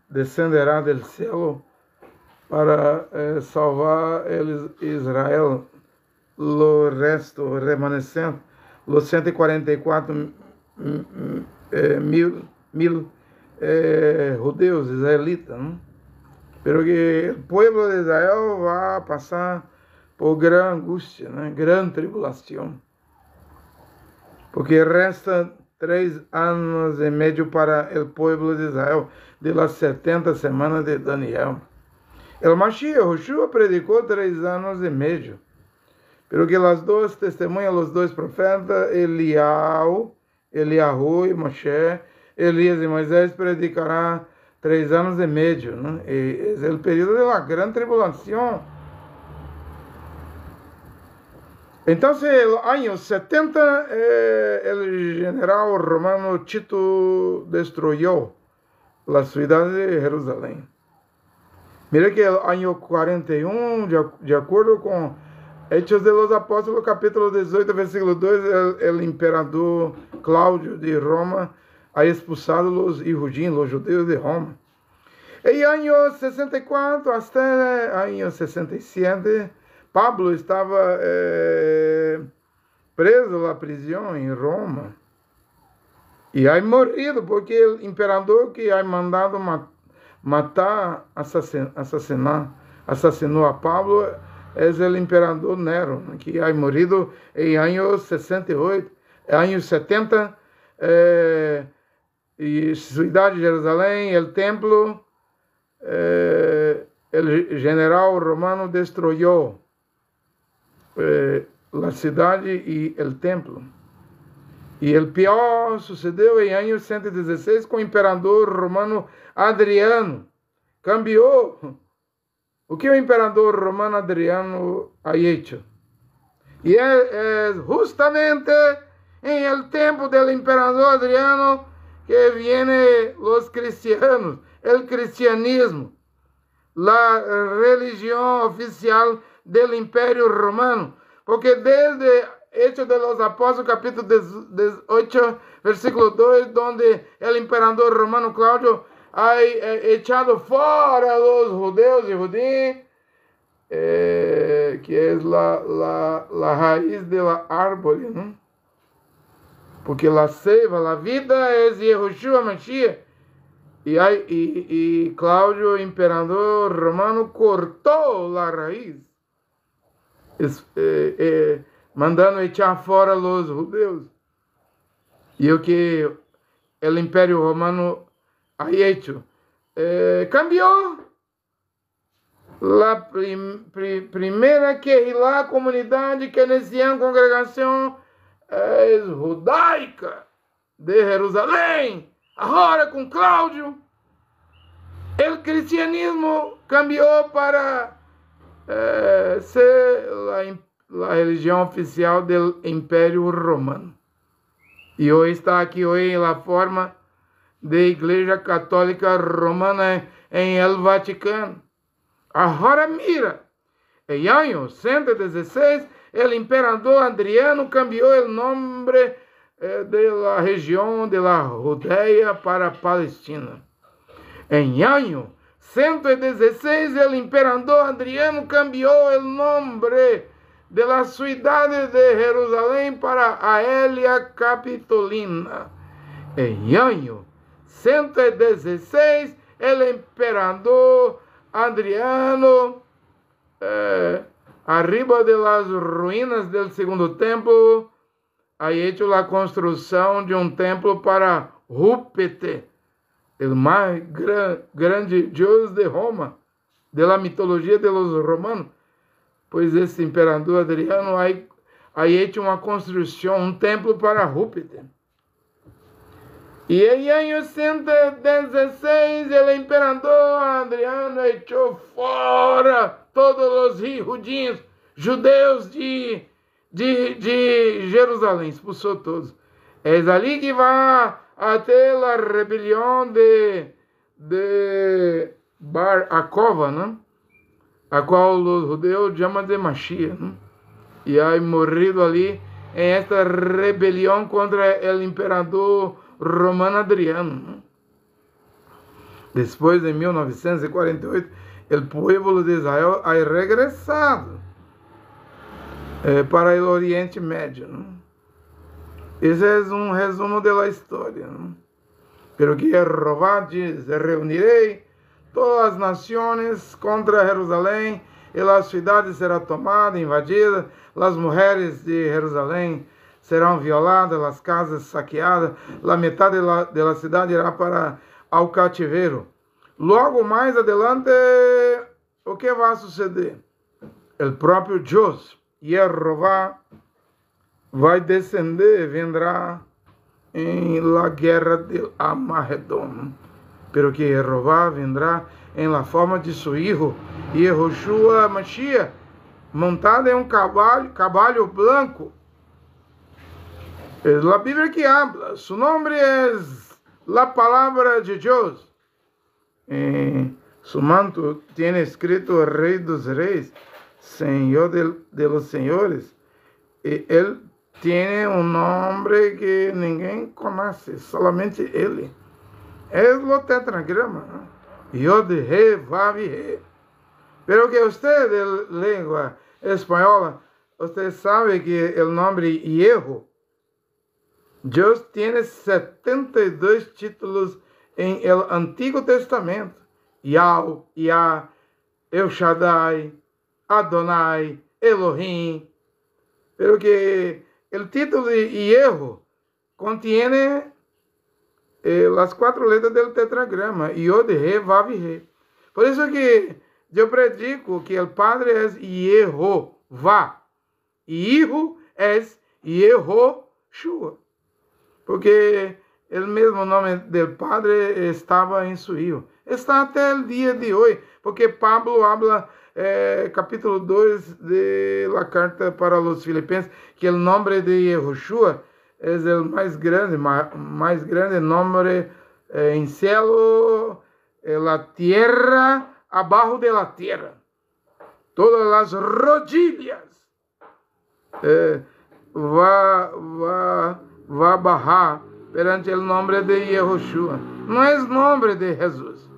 descenderá del cielo para salvar Israel, lo resto, o remanescente, los 144 mil judeus, israelitas, ¿no? Pero que o povo de Israel vai passar por grande angústia, né? Grande tribulação, porque resta 3 anos e meio para o povo de Israel, de las 70 semanas de Daniel. El Mashiach, Yoshua, predicou 3 anos e meio, pero que as duas testemunhas, os dois profetas, Eliahu e Moshe, Elias e Moisés predicará 3 anos e meio, né? E é o período da grande tribulação. Então, no ano 70, o general romano Tito destruiu a cidade de Jerusalém. Mira que no ano 41, de acordo com Hechos de los Apóstolos, capítulo 18, versículo 2, o imperador Cláudio de Roma ha expulsado os judeus, os judeus de Roma. Em ano 64 até ano 67, Pablo estava preso na prisão em Roma. E ha morrido porque o imperador que ha mandado matar, assassinou a Pablo, é o imperador Nero, que ha morrido em ano 68, ano 70, e cidade de Jerusalém, o templo, o general romano destruiu a cidade e o templo. E o pior sucedeu em ano 116 com o imperador romano Adriano. Cambiou. O que o imperador romano Adriano ha hecho? E é justamente em el tempo do imperador Adriano que vienen os cristianos, o cristianismo, a religião oficial do Império Romano. Porque desde Hechos de los Apóstolos, capítulo 18, versículo 2, donde el imperador romano Cláudio ha echado fora los judeus y judíos, que es la raíz de la árvore, ¿no? Porque la seiva, la vida es Yahushua Mashiach. Y Cláudio, imperador romano, cortou la raíz, mandando echar fora os judeus. E o que o Império Romano ha hecho? Cambiou. A primeira Kehilá, comunidade keynesiana, congregação judaica de Jerusalém, agora com Cláudio, o cristianismo cambiou para ser a religião oficial do Império Romano. E hoje está aqui hoje a forma de Igreja Católica Romana em el Vaticano. Agora mira, em ano 116, o imperador Adriano cambiou o nome da região de la Judéia para Palestina. Em ano 116, o imperador Adriano cambiou o nome de la cidade de Jerusalém para Aelia Capitolina. Em ano 116, o imperador Adriano, arriba de las ruínas del segundo templo, ha hecho la construção de templo para Júpiter, o mais grande Deus de Roma, de la mitologia de los romanos. Pois esse imperador Adriano ha hecho uma construção, templo para Júpiter. E em ano 116, o imperador Adriano echou fora todos os judeus de Jerusalém, expulsou todos. É ali que vai até a rebelião de Bar Acova, né? A qual os judeus chamam de Mashiach, né? E aí morrido ali em esta rebelião contra o imperador romano Adriano. Depois, em 1948, o povo de Israel ha regressado para o Oriente Médio. Esse é resumo da história. Pero que Jeová diz: reunirei todas as nações contra Jerusalém, e a cidade será tomada, invadida, as mulheres de Jerusalém serão violadas, as casas saqueadas, a metade da cidade irá para ao cativeiro. Logo mais adelante, o que vai suceder? O próprio Deus, Jeová, vai descender, vendrá em la guerra de Armagedon. Pero que Jeová vendrá em la forma de seu filho, Yahushua Mashiach, montado em caballo branco. É a Bíblia que habla. Su nombre es la palabra de Dios. En su manto tiene escrito Rey dos Reis, Señor de los Señores. Y él tiene un nombre que ninguém conoce, solamente ele. Es lo tetragrama, ¿no? Yod-He, Vav-He. Pero que usted, de lengua española, usted sabe que el nombre Yehu, Deus tem 72 títulos em el Antigo Testamento. Yahweh, Yah, El Shaddai, Adonai, Elohim. Pero que o título de Yehu contiene as 4 letras do tetragrama, Yod-He, Vav-He. Por isso que eu predico que o Padre é Yehová, e Hijo é Yehoshua. porque o mesmo nome do Padre estava em seu Hijo. Está até o dia de hoje, porque Pablo habla, capítulo 2 de la carta para los Filipenses, que o nome de Yahushua é o mais grande nome em cielo, la tierra, abajo de la tierra. Todas las rodillas va a bajar perante o nome de Yahushua. Não é o nome de Jesus.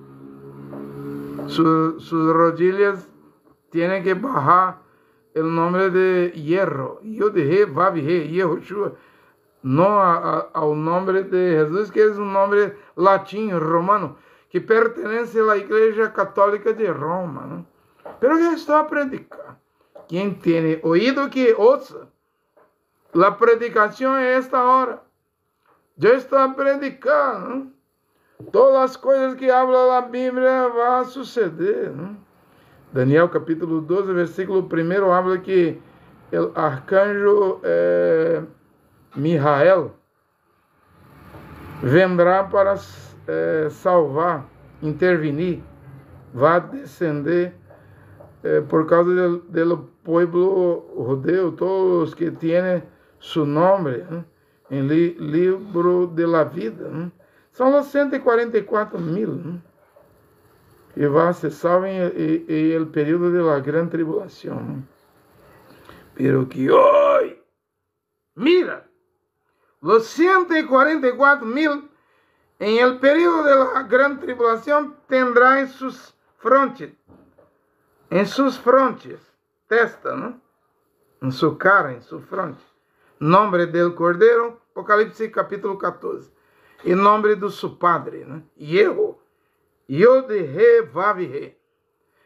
Sus rodillas tienen que bajar el nombre de hierro. Yod-He, Vav-He, Yahushua. No ao nome de Jesus, que é um nome latim, romano, que pertence à Igreja Católica de Roma. Né? Pero eu estou a predicar. Quem tem ouído que ouça. A predicação é esta hora. Eu estou a predicar. Né? Todas as coisas que habla a Bíblia vão suceder. Né? Daniel capítulo 12, versículo 1, habla que o arcanjo Mijael vendrá para salvar, intervenir, vai descender por causa do povo judeu, todos que têm seu nome em livro de la vida. São os 144,000 que vão ser salvos em o período da grande tribulação. Pero que hoje, mira, os 144,000 em el período da grande tribulação tendrá em suas frontes, testa, ¿no? Em sua cara, em sua fronte, nome do Cordeiro, Apocalipse capítulo 14, e nome do seu Padre, né? Yeho, Yod-He, Vav-He.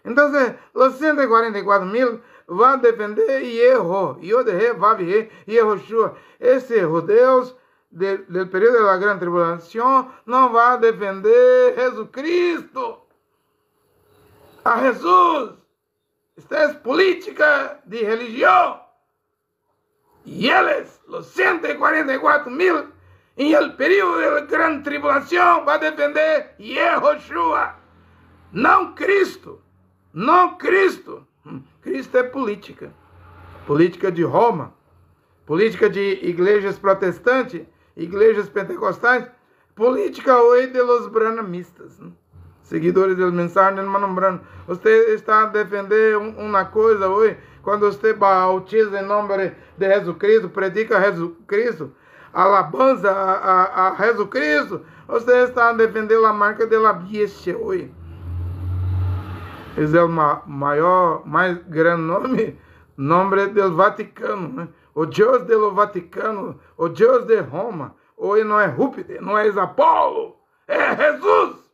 Então, os 144,000 vão defender Yeho, Yod-He, Vav-He, Yahushua. Esses judeus do período da grande tribulação não vão defender Jesus Cristo. A Jesus. Esta é política de religião. E eles, os 144,000, em el período da grande tribulação, vão defender Yahushua. Não Cristo. Não Cristo. Cristo é política. Política de Roma. Política de igrejas protestantes, igrejas pentecostais. Política hoje de los branhamistas. Seguidores do mensagem do irmão Branham. Você está a defender uma coisa hoje, quando você bautiza em nome de Jesus Cristo, predica Jesus Cristo, alabanza a Jesus Cristo, você está a defender a marca de la bestia hoje. Esse é o mais grande nome do Vaticano, né? O Deus do Vaticano, o Deus de Roma, hoje não é Júpiter, não é Apolo, é Jesus.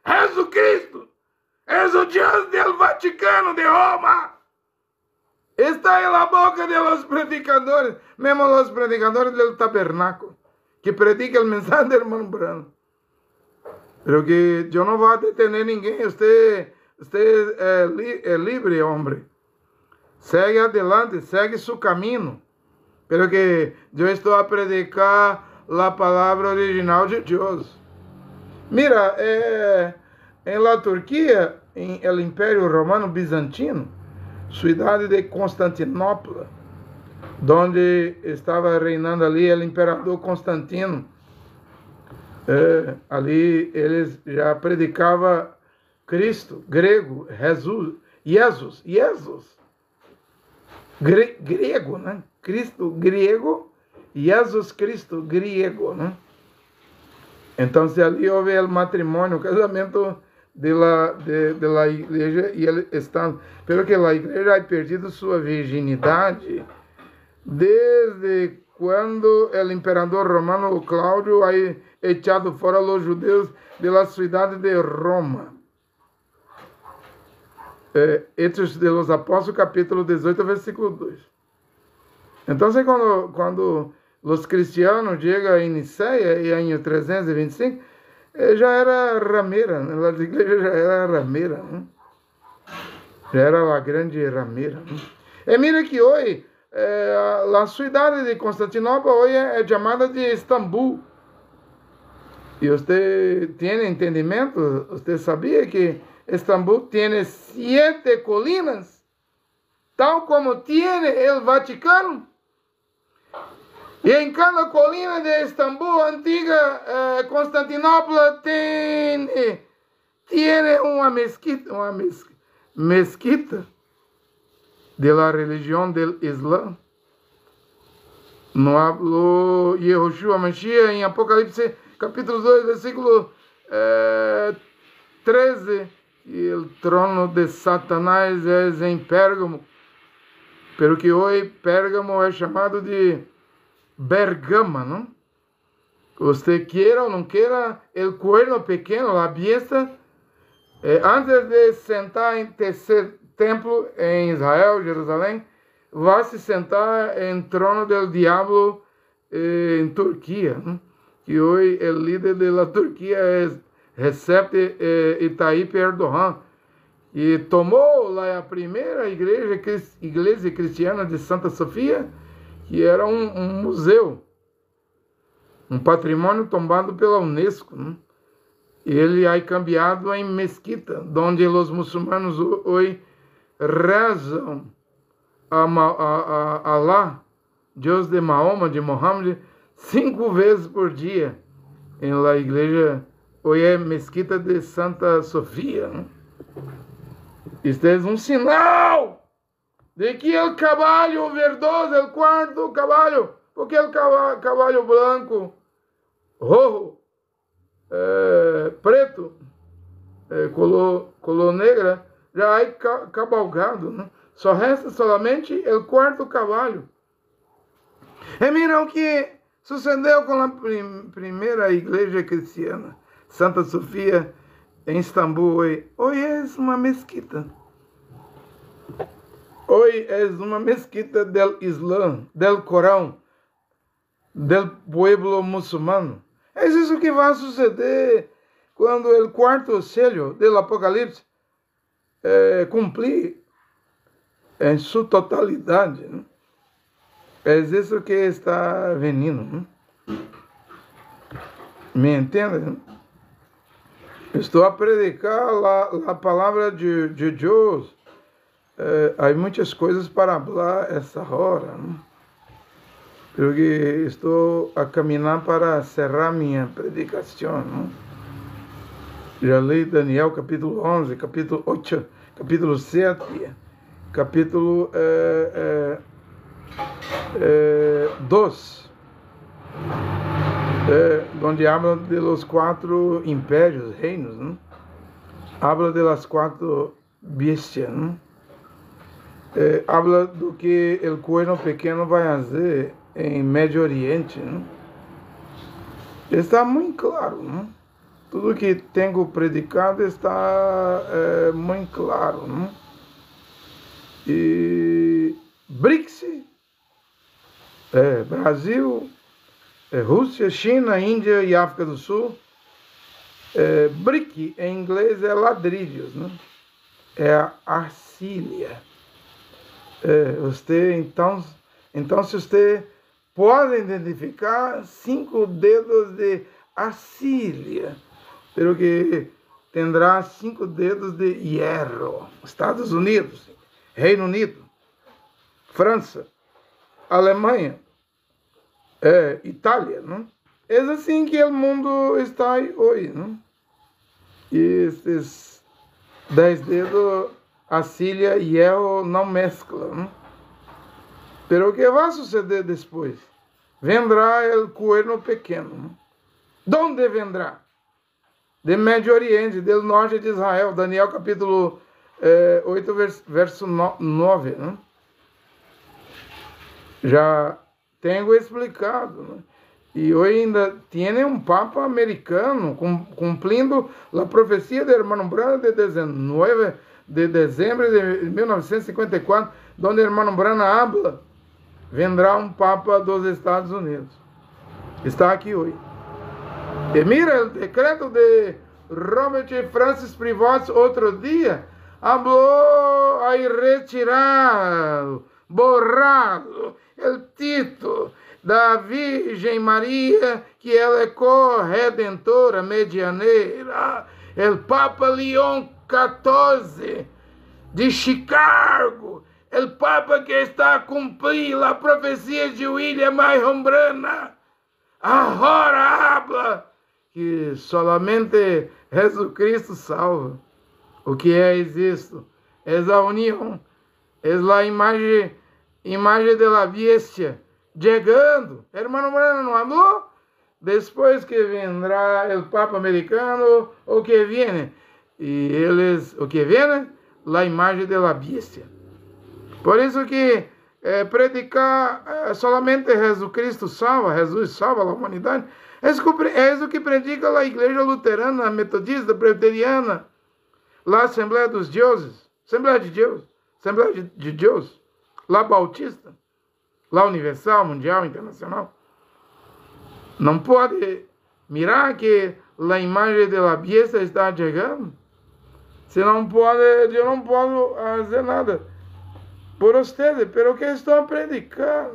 Jesus Cristo, é o Deus do Vaticano de Roma. Está em la boca de los predicadores, mesmo os predicadores do tabernáculo, que predicam o mensagem do irmão Branham. Pero que eu não vou detener ninguém, você é livre, homem. Segue adelante, segue seu caminho. Pero que eu estou a predicar a palavra original de Deus. Mira, em la Turquia, em el Império Romano Bizantino, cidade de Constantinopla, onde estava reinando ali o imperador Constantino, ali eles já predicavam Cristo, grego, Jesus, grego, né? Cristo, grego, Jesus Cristo, grego, né? Então, ali houve o matrimônio, o casamento da igreja, e eles estão, pelo que a igreja ha perdido sua virginidade desde quando o imperador romano Cláudio ha echado fora os judeus da cidade de Roma. Hechos de los Apóstolos, capítulo 18, versículo 2. Então, quando os cristianos chegam em Niceia, em ano 325, já era rameira, a igreja já era rameira, né? Já era a grande rameira. Né? E mira que hoje a cidade de Constantinopla hoje é chamada de Istambul. E você tem entendimento? Você sabia que Istambul tem 7 colinas, tal como tem o Vaticano? E em cada colina de Istambul, antiga Constantinopla, tem uma mesquita de la religião del Islã. No habló Yehoshua Mashiach em Apocalipse capítulo 2, versículo 13, que o trono de Satanás é em Pérgamo, pero que hoje Pérgamo é chamado de Bergama, não? Você queira ou não queira, o cuerno pequeno, a besta, antes de sentar em terceiro templo em Israel, Jerusalém, vai se sentar em trono do diabo em Turquia, não? Que hoje o líder da Turquia é Recep Tayyip Erdogan, e tomou lá a primeira igreja cristiana de Santa Sofia, que era um museu, um patrimônio tombado pela Unesco, né? E ele é cambiado em mesquita, onde os muçulmanos hoje rezam a Allah, Deus de Mahoma, de Mohammed, 5 vezes por dia, em la igreja, hoje é mesquita de Santa Sofia, né? Este é um sinal de que o cavalo verdoso, o quarto cavalo, porque o cavalo branco, rojo, preto, color negra, já é cabalgado, né? Só resta somente o quarto cavalo. E mira o que sucedeu com a primeira igreja cristiana, Santa Sofia, em Istambul. Hoje é uma mesquita. Hoje é uma mesquita do Islã, do Corão, do pueblo muçulmano. É isso que vai suceder quando o quarto selo do Apocalipse cumprir em sua totalidade, né? É isso que está vindo, né? Me entende? Né? Estou a predicar a palavra de Deus. Há muitas coisas para falar essa hora, né? Porque estou a caminhar para cerrar minha predicação, né? Já li Daniel capítulo 11, capítulo 8, capítulo 7, capítulo 2, onde habla de los 4 impérios, reinos, né? Habla de las 4 bestias, né? Habla do que o cuerno pequeno vai fazer em Médio Oriente, né? Está muito claro, né? Tudo que tenho predicado está muito claro, né? E BRICS, Brasil, Rússia, China, Índia e África do Sul. BRIC em inglês é ladrilhos, né? É a arcilha. Então, se você pode identificar 5 dedos de arcilha, pero que terá 5 dedos de hierro. Estados Unidos, Reino Unido, França, Alemanha, Itália, né? É assim que o mundo está hoje, né? E esses 10 dedos, arcilha e hierro não mesclam, né? Pero o que vai suceder depois? Vendrá o cuerno pequeno, né? Donde vendrá? Do Médio Oriente, do norte de Israel. Daniel capítulo 8, verso 9, né? Já tenho explicado, né? E hoje ainda tem um Papa americano cumprindo a profecia do irmão Branham de 19 de dezembro de 1954, onde o irmão Branham habla, vendrá um Papa dos Estados Unidos. Está aqui hoje. E mira, o decreto de Robert Francis Prevost outro dia falou a retirar borrado o título da Virgem Maria, que ela é corredentora medianeira. O Papa Leão XIV de Chicago, o Papa que está a cumprir a profecia de William Marrombrana, agora habla que solamente Jesucristo salva. O que é isto? É a união, é a imagem de la bestia chegando. Hermano Moreno não falou? Depois que vendrá o Papa americano, o que vem? E eles, o que vem? A imagem de la bestia. Por isso que predicar solamente Jesus salva a humanidade, é isso que predica a igreja luterana, metodista, presbiteriana, a Assembleia dos Deuses, Assembleia de Deus, a Bautista, a Universal, Mundial, Internacional. Não pode mirar que a imagem de la bestia está chegando. Se não pode, eu não posso fazer nada por vocês, pero que estou a predicar.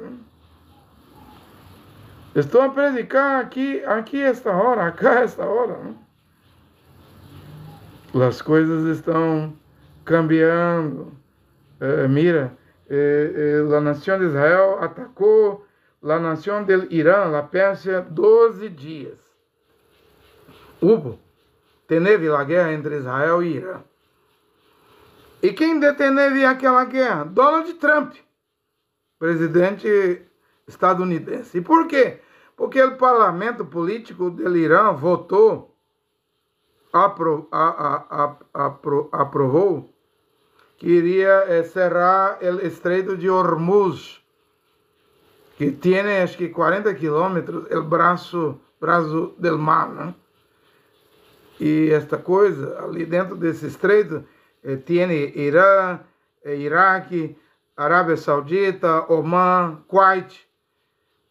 Estou a predicar aqui esta hora, acá esta hora. As coisas estão cambiando. Mira, a nação de Israel atacou a nação do Irã, a Pérsia, 12 dias. Teve a guerra entre Israel e Irã. E quem deteve aquela guerra? Donald Trump, presidente estadunidense. E por quê? Porque o parlamento político do Irã votou, aprovou, que iria cerrar o Estreito de Hormuz, que tem, acho que 40 quilômetros, o braço do mar, né? E esta coisa, ali dentro desse estreito, tem Irã, Iraque, Arábia Saudita, Oman, Kuwait.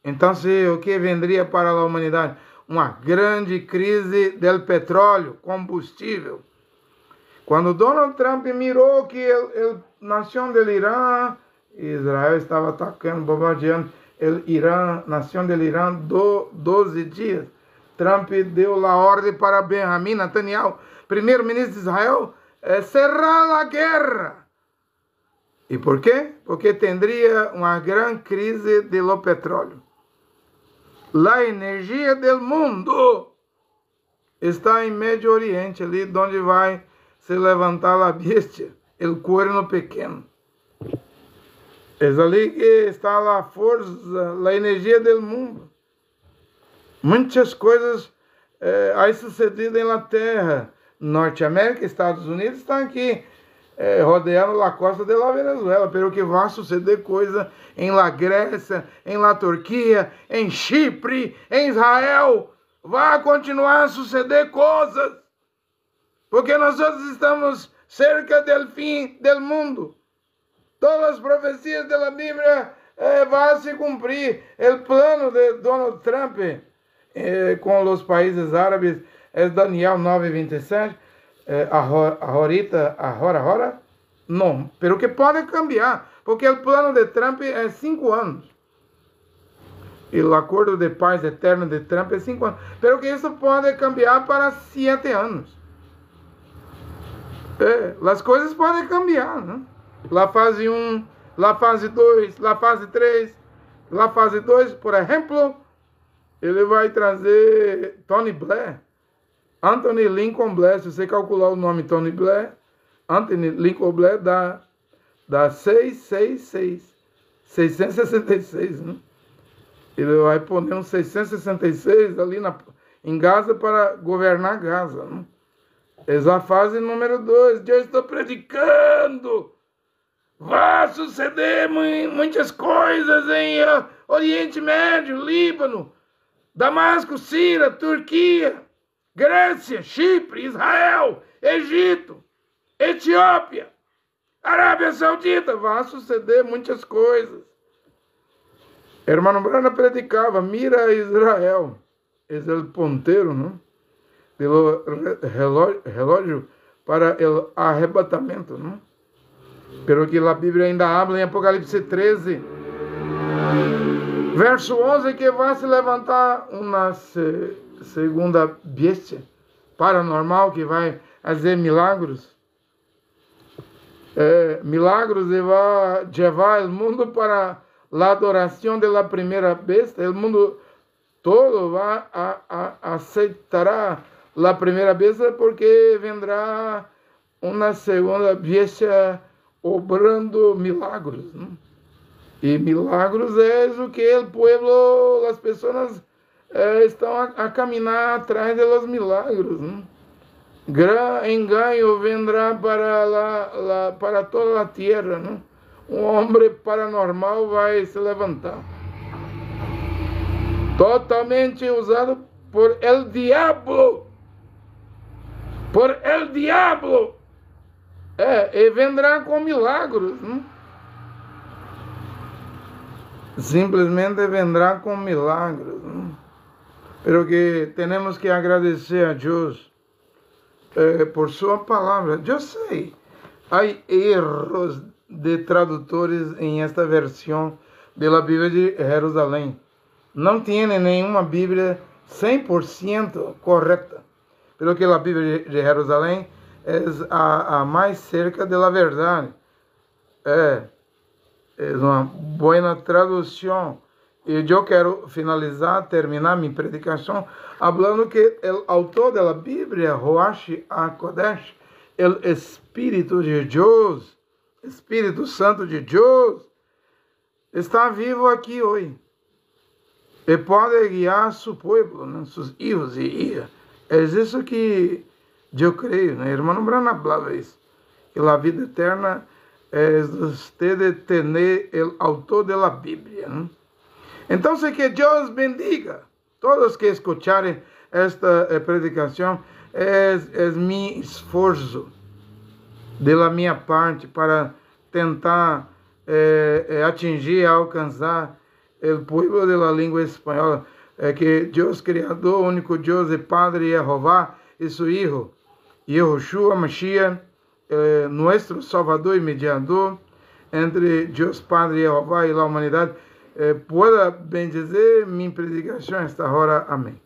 Então, o que vendria para a humanidade? Uma grande crise do petróleo, combustível. Quando Donald Trump mirou que a nação do Irã, Israel estava atacando, bombardeando o Irã, nação do Irã, 12 dias. Trump deu a ordem para Benjamin Netanyahu, primeiro-ministro de Israel, cerrar a guerra. E por quê? Porque teria uma grande crise do petróleo. A energia do mundo está em Médio Oriente, ali onde vai se levantar a bestia, o cuerno pequeno. É ali que está a força, a energia do mundo. Muitas coisas aí sucedido na Terra. Norte América, Estados Unidos estão aqui rodeando a costa da Venezuela, pelo que vai suceder coisa em la Grécia, em la Turquia, em Chipre, em Israel. Vai continuar a suceder coisas, porque nós estamos cerca do fim do mundo. Todas as profecias da Bíblia vão se cumprir. O plano de Donald Trump com os países árabes é Daniel 9:27. Agora, não. Pero que pode cambiar, porque o plano de Trump é 5 anos. E o acordo de paz eterno de Trump é 5 anos. Pero que isso pode cambiar para 7 anos. As coisas podem cambiar, né? La fase 1, la fase 2, la fase 3, la fase 2, por exemplo, ele vai trazer Tony Blair, Anthony Lincoln Blair. Se você calcular o nome Tony Blair, Anthony Lincoln Blair dá 666, né? Ele vai pôr um 666 ali em Gaza para governar Gaza, né? Essa é a fase número 2. Eu estou predicando. Vai suceder muitas coisas em Oriente Médio, Líbano, Damasco, Síria, Turquia, Grécia, Chipre, Israel, Egito, Etiópia, Arábia Saudita. Vai suceder muitas coisas. Hermano Brana predicava, mira Israel. Esse é o ponteiro, não? Do relógio para o arrebatamento, não? Pero que a Bíblia ainda habla em Apocalipse 13, verso 11, que vai se levantar uma segunda bestia paranormal que vai fazer milagros. Milagros e vai levar o mundo para a adoração da primeira bestia. O mundo todo vai aceitará a primeira bestia, porque vendrá uma segunda bestia obrando milagros, né? E milagros é o que o povo, as pessoas estão a caminhar atrás dos milagros, né? Gran engaño vendrá para toda a terra, né? Um homem paranormal vai se levantar, totalmente usado por el diablo, e vendrá com milagros, né? Simplesmente vendrá com milagros, né? Pero que temos que agradecer a Deus por sua palavra. Eu sei, há erros de tradutores em esta versão da Bíblia de Jerusalém. Não tem nenhuma Bíblia 100% correta. Pelo que a Bíblia de Jerusalém é a mais cerca da verdade. É uma boa tradução. E eu quero terminar minha predicação, falando que o autor da Bíblia, Ruach HaKodesh, o Espírito de Deus, Espírito Santo de Deus, está vivo aqui hoje. E pode guiar seu povo, né, seus filhos e hijas. É isso que eu creio, né? Irmão Branham falava isso, que a vida eterna é você ter o autor da Bíblia, né? Então, que Deus bendiga todos que escucharem esta predicação. É meu esforço da minha parte para tentar atingir, alcançar o povo da língua espanhola. Que Deus Criador, único Deus e Padre Jeová, e seu Hijo, Yahushua Mashiach, nosso Salvador e Mediador, entre Deus Padre Jeová e a humanidade, pueda bendizer minha predicação esta hora. Amém.